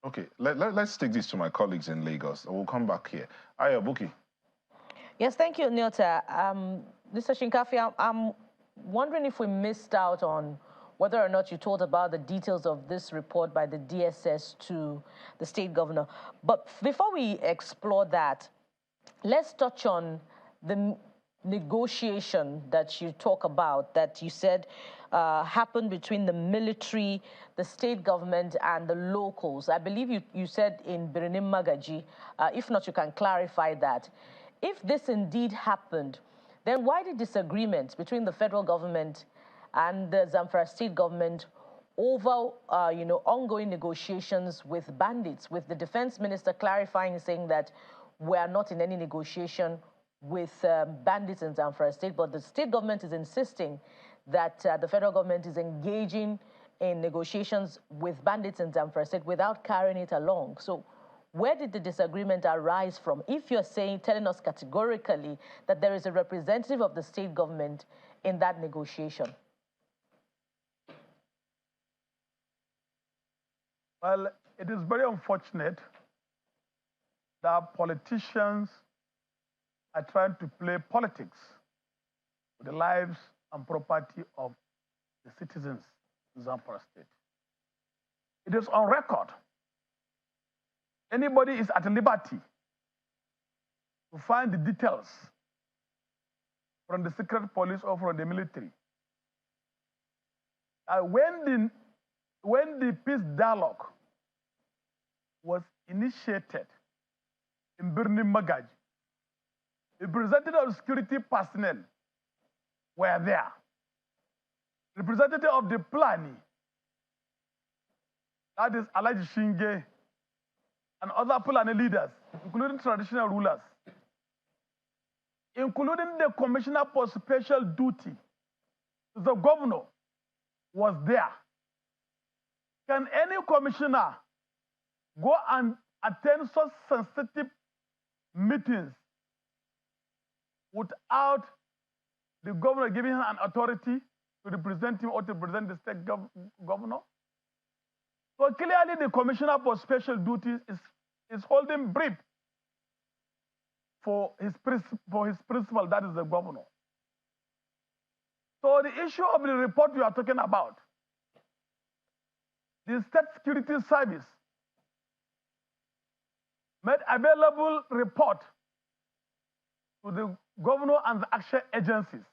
Okay, let's take this to my colleagues in Lagos. We'll come back here. Aya Buki. Yes, thank you, Nyota. Mr. Shinkafi, I'm wondering if we missed out on whether or not you told about the details of this report by the DSS to the state governor. But before we explore that, let's touch on the negotiation that you talk about, that you said happened between the military, the state government, and the locals. I believe you said in Birinim Magaji. If not, you can clarify that. If this indeed happened, then why the disagreement between the federal government and the Zamfara state government over ongoing negotiations with bandits, with the defense minister clarifying, saying that we are not in any negotiation with bandits in Zamfara state, but the state government is insisting that the federal government is engaging in negotiations with bandits in Zamfara state without carrying it along. So where did the disagreement arise from? If you're telling us categorically that there is a representative of the state government in that negotiation? Well, it is very unfortunate that politicians are trying to play politics with the lives and property of the citizens in Zamfara State. It is on record. Anybody is at liberty to find the details from the secret police or from the military. When the peace dialogue was initiated in Birni Magaji, representatives of security personnel were there. Representative of the Plani, that is Alaji Shinge, and other Fulani leaders, including traditional rulers, including the Commissioner for Special Duty, the governor, was there. Can any commissioner go and attend such sensitive meetings without the governor giving him an authority to represent him or to represent the state governor? So clearly the Commissioner for Special Duties is holding brief for his principal, that is the governor. So the issue of the report we are talking about, the State Security Service made available report to the governor and the action agencies.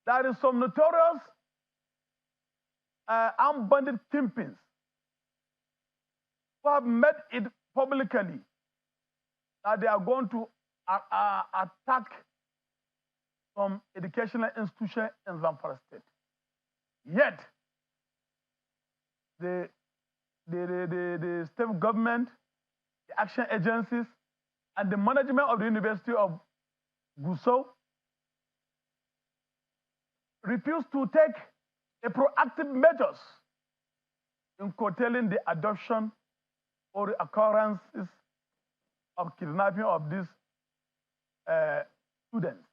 There is some notorious armed bandit kingpins who have made it publicly that they are going to attack some educational institution in Zamfara State. Yet, the state government, the action agencies, and the management of the University of Gusau refuse to take a proactive measures in curtailing the adoption or the occurrences of kidnapping of these students.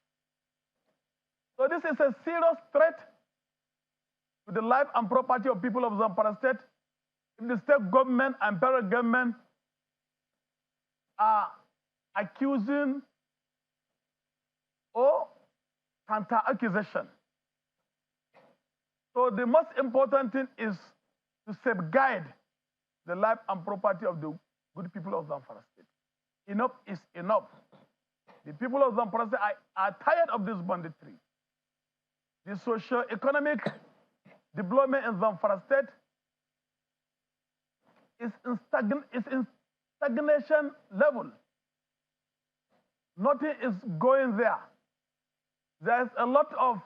So this is a serious threat to the life and property of people of Zamfara State. If the state government and federal government are accusing or counter-accusation. So the most important thing is to safeguard the life and property of the good people of Zamfara State. Enough is enough. The people of Zamfara State are tired of this banditry. The socio-economic development in Zamfara State is in stagnation level. Nothing is going there. There's a lot of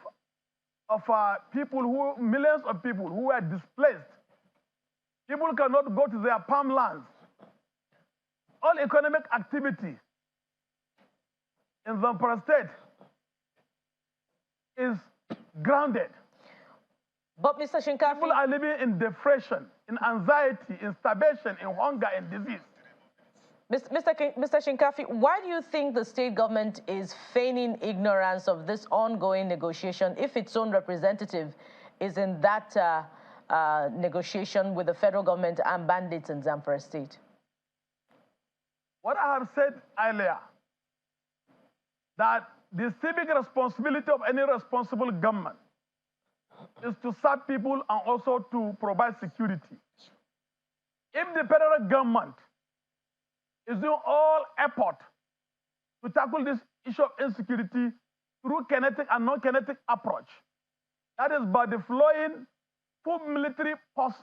people, millions of people who are displaced. People cannot go to their farmlands. All economic activity in Zamfara State is grounded. But Mr. Shinkafi, people are living in depression, in anxiety, in starvation, in hunger, and disease. Mr. Shinkafi, why do you think the state government is feigning ignorance of this ongoing negotiation if its own representative is in that negotiation with the federal government and bandits in Zamfara State? What I have said earlier, that the civic responsibility of any responsible government is to serve people and also to provide security. If the federal government is doing all effort to tackle this issue of insecurity through kinetic and non-kinetic approach, that is by deploying full military force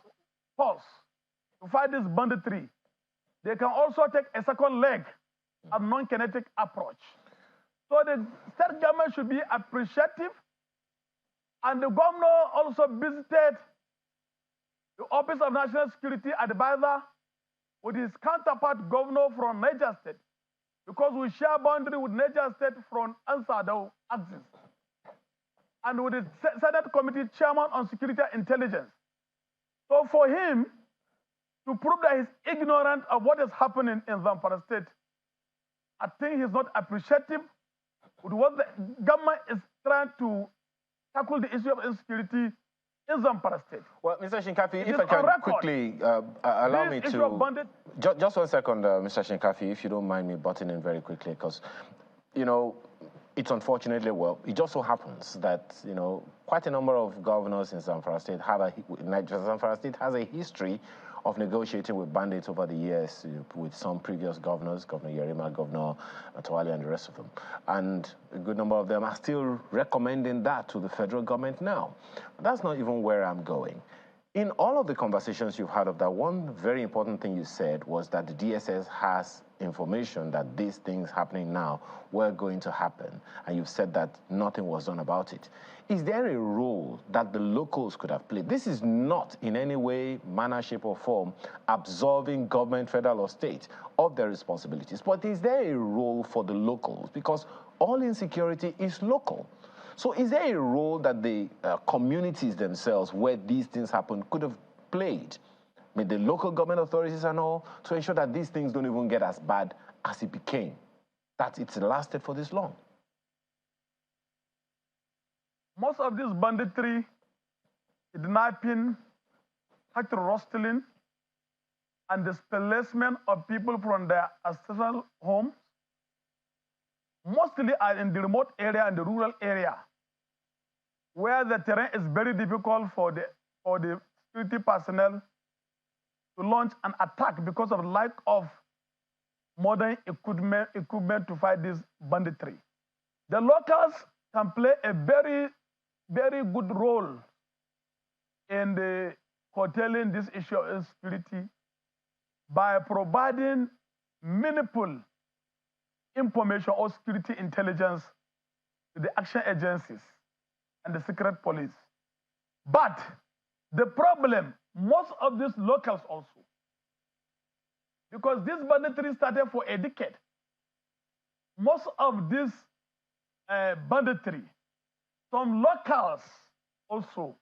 to fight this banditry, they can also take a second leg of non-kinetic approach. So the state government should be appreciative, and the governor also visited the Office of National Security Advisor with his counterpart governor from Niger State, because we share boundary with Niger State from Ansado axis, and with the Senate Committee Chairman on Security and Intelligence. So for him to prove that he's ignorant of what is happening in Zamfara State, I think he's not appreciative with what the government is trying to tackle the issue of insecurity in Zamfara State. Well, Mr. Shinkafi, if I can quickly allow me to... Just 1 second, Mr. Shinkafi, if you don't mind me butting in very quickly, because, you know, it's unfortunately, well, it just so happens that, you know, quite a number of governors in Zamfara State Zamfara State has a history of negotiating with bandits over the years with some previous governors, Governor Yerima, Governor Atwali, and the rest of them. And a good number of them are still recommending that to the federal government now. But that's not even where I'm going. In all of the conversations you've had of that, one very important thing you said was that the DSS has information that these things happening now were going to happen, and you've said that nothing was done about it. Is there a role that the locals could have played? This is not in any way, manner, shape, or form absolving government, federal, or state of their responsibilities, but is there a role for the locals? Because all insecurity is local. So is there a role that the communities themselves where these things happen could have played, with the local government authorities and all, to ensure that these things don't even get as bad as it became, that it's lasted for this long? Most of this banditry, kidnapping, factory rustling, and displacement of people from their ancestral homes, mostly are in the remote area and the rural area, where the terrain is very difficult for the security personnel to launch an attack because of lack of modern equipment to fight this banditry. The locals can play a very, very good role in the curtailing this issue of insecurity by providing meaningful information or security intelligence to the action agencies and the secret police. But the problem, most of these locals also, because this banditry started for a decade, most of this banditry, some locals also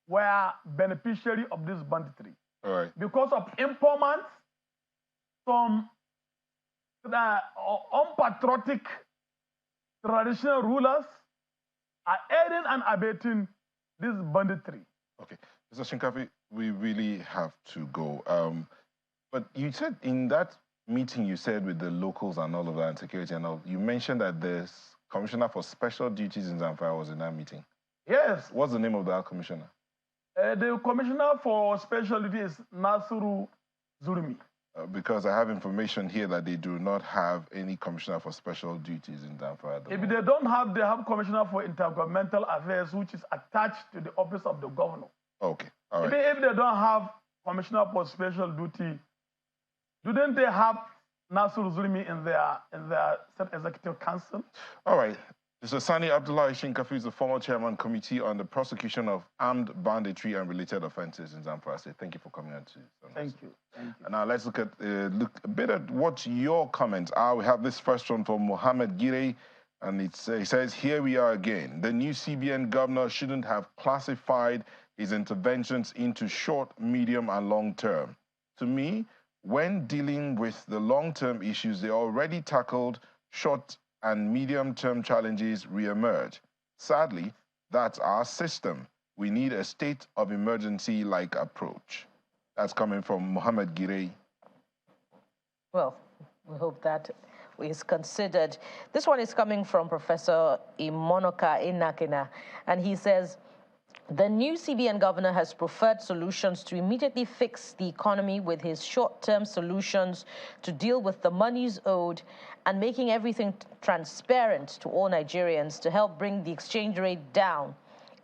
were beneficiary of this banditry. All right. Because of informants, some unpatriotic traditional rulers are aiding and abetting this banditry. Okay. Mr. Shinkafi, we really have to go. But you said in that meeting you said with the locals and all of that and security and all, you mentioned that the commissioner for special duties in Zamfara was in that meeting. Yes. What's the name of that commissioner? The commissioner for special duties is Nasiru Zulmi. Because I have information here that they do not have any commissioner for special duties in Zamfara. If they don't have, they have commissioner for intergovernmental affairs, which is attached to the office of the governor. Okay, all right. If they don't have commissioner for special duty, didn't they have Nasir Zulmi in their state executive council? All right. Mr. Sani Abdullah Shinkafi is the former chairman committee on the prosecution of armed banditry and related offenses in Zamfara State. Thank you for coming on to. Thank you. Thank you. And now let's look a bit at what your comments are. We have this first one from Mohammed Gire, and it says, here we are again. The new CBN governor shouldn't have classified his interventions into short, medium, and long term. To me, when dealing with the long-term issues, they already tackled, short and medium-term challenges re-emerge. Sadly, that's our system. We need a state of emergency-like approach. That's coming from Mohammed Gire. Well, we hope that is considered. This one is coming from Professor Imonoka Inakina, and he says, the new CBN governor has preferred solutions to immediately fix the economy with his short-term solutions to deal with the monies owed and making everything transparent to all Nigerians to help bring the exchange rate down.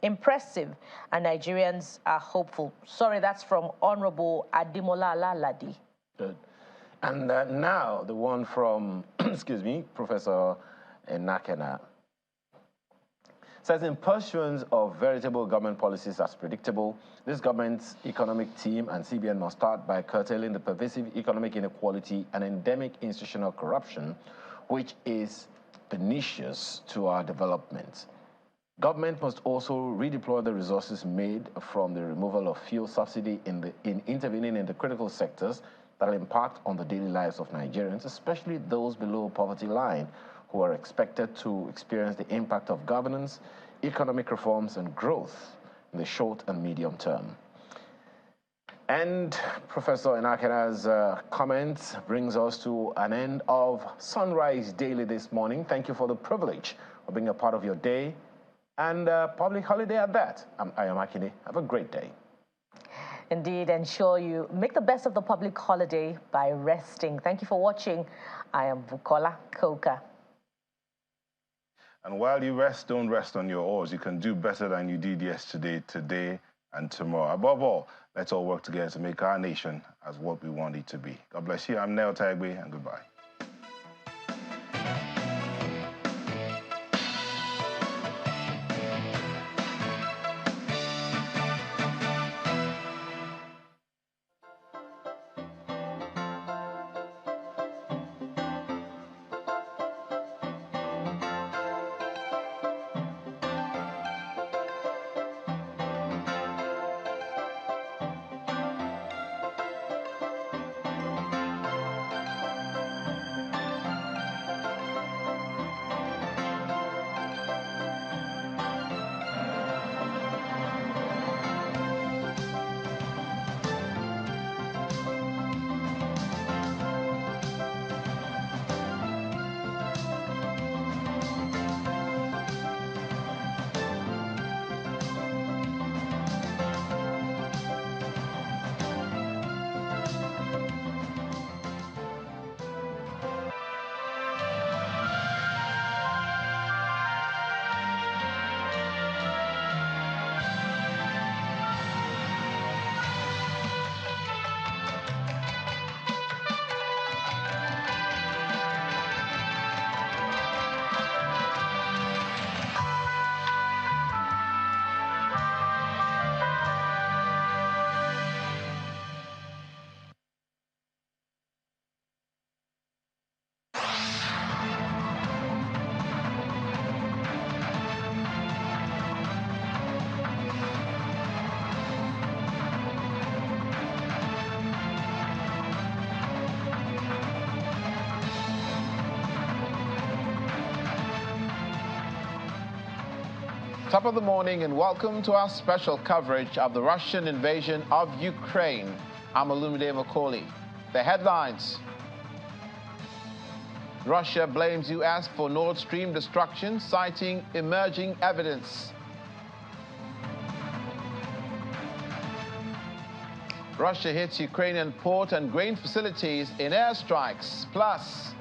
Impressive, and Nigerians are hopeful. Sorry, that's from Honorable Ademola Alaladi. Good. And now the one from, excuse me, Professor Nakena. Says in pursuance of veritable government policies as predictable, this government's economic team and CBN must start by curtailing the pervasive economic inequality and endemic institutional corruption, which is pernicious to our development. Government must also redeploy the resources made from the removal of fuel subsidy in intervening in the critical sectors that will impact on the daily lives of Nigerians, especially those below poverty line, who are expected to experience the impact of governance economic reforms and growth in the short and medium term. And Professor Enakena's comments brings us to an end of Sunrise Daily this morning. Thank you for the privilege of being a part of your day and public holiday at that. I am Akine. Have a great day. Indeed, ensure you make the best of the public holiday by resting. Thank you for watching. I am Bukola Koka. And while you rest, don't rest on your oars. You can do better than you did yesterday, today, and tomorrow. Above all, let's all work together to make our nation as what we want it to be. God bless you. I'm Neo Tagbe, and goodbye. Top of the morning and welcome to our special coverage of the Russian invasion of Ukraine. I'm Olumide Macaulay. The headlines. Russia blames US for Nord Stream destruction, citing emerging evidence. Russia hits Ukrainian port and grain facilities in airstrikes. Plus,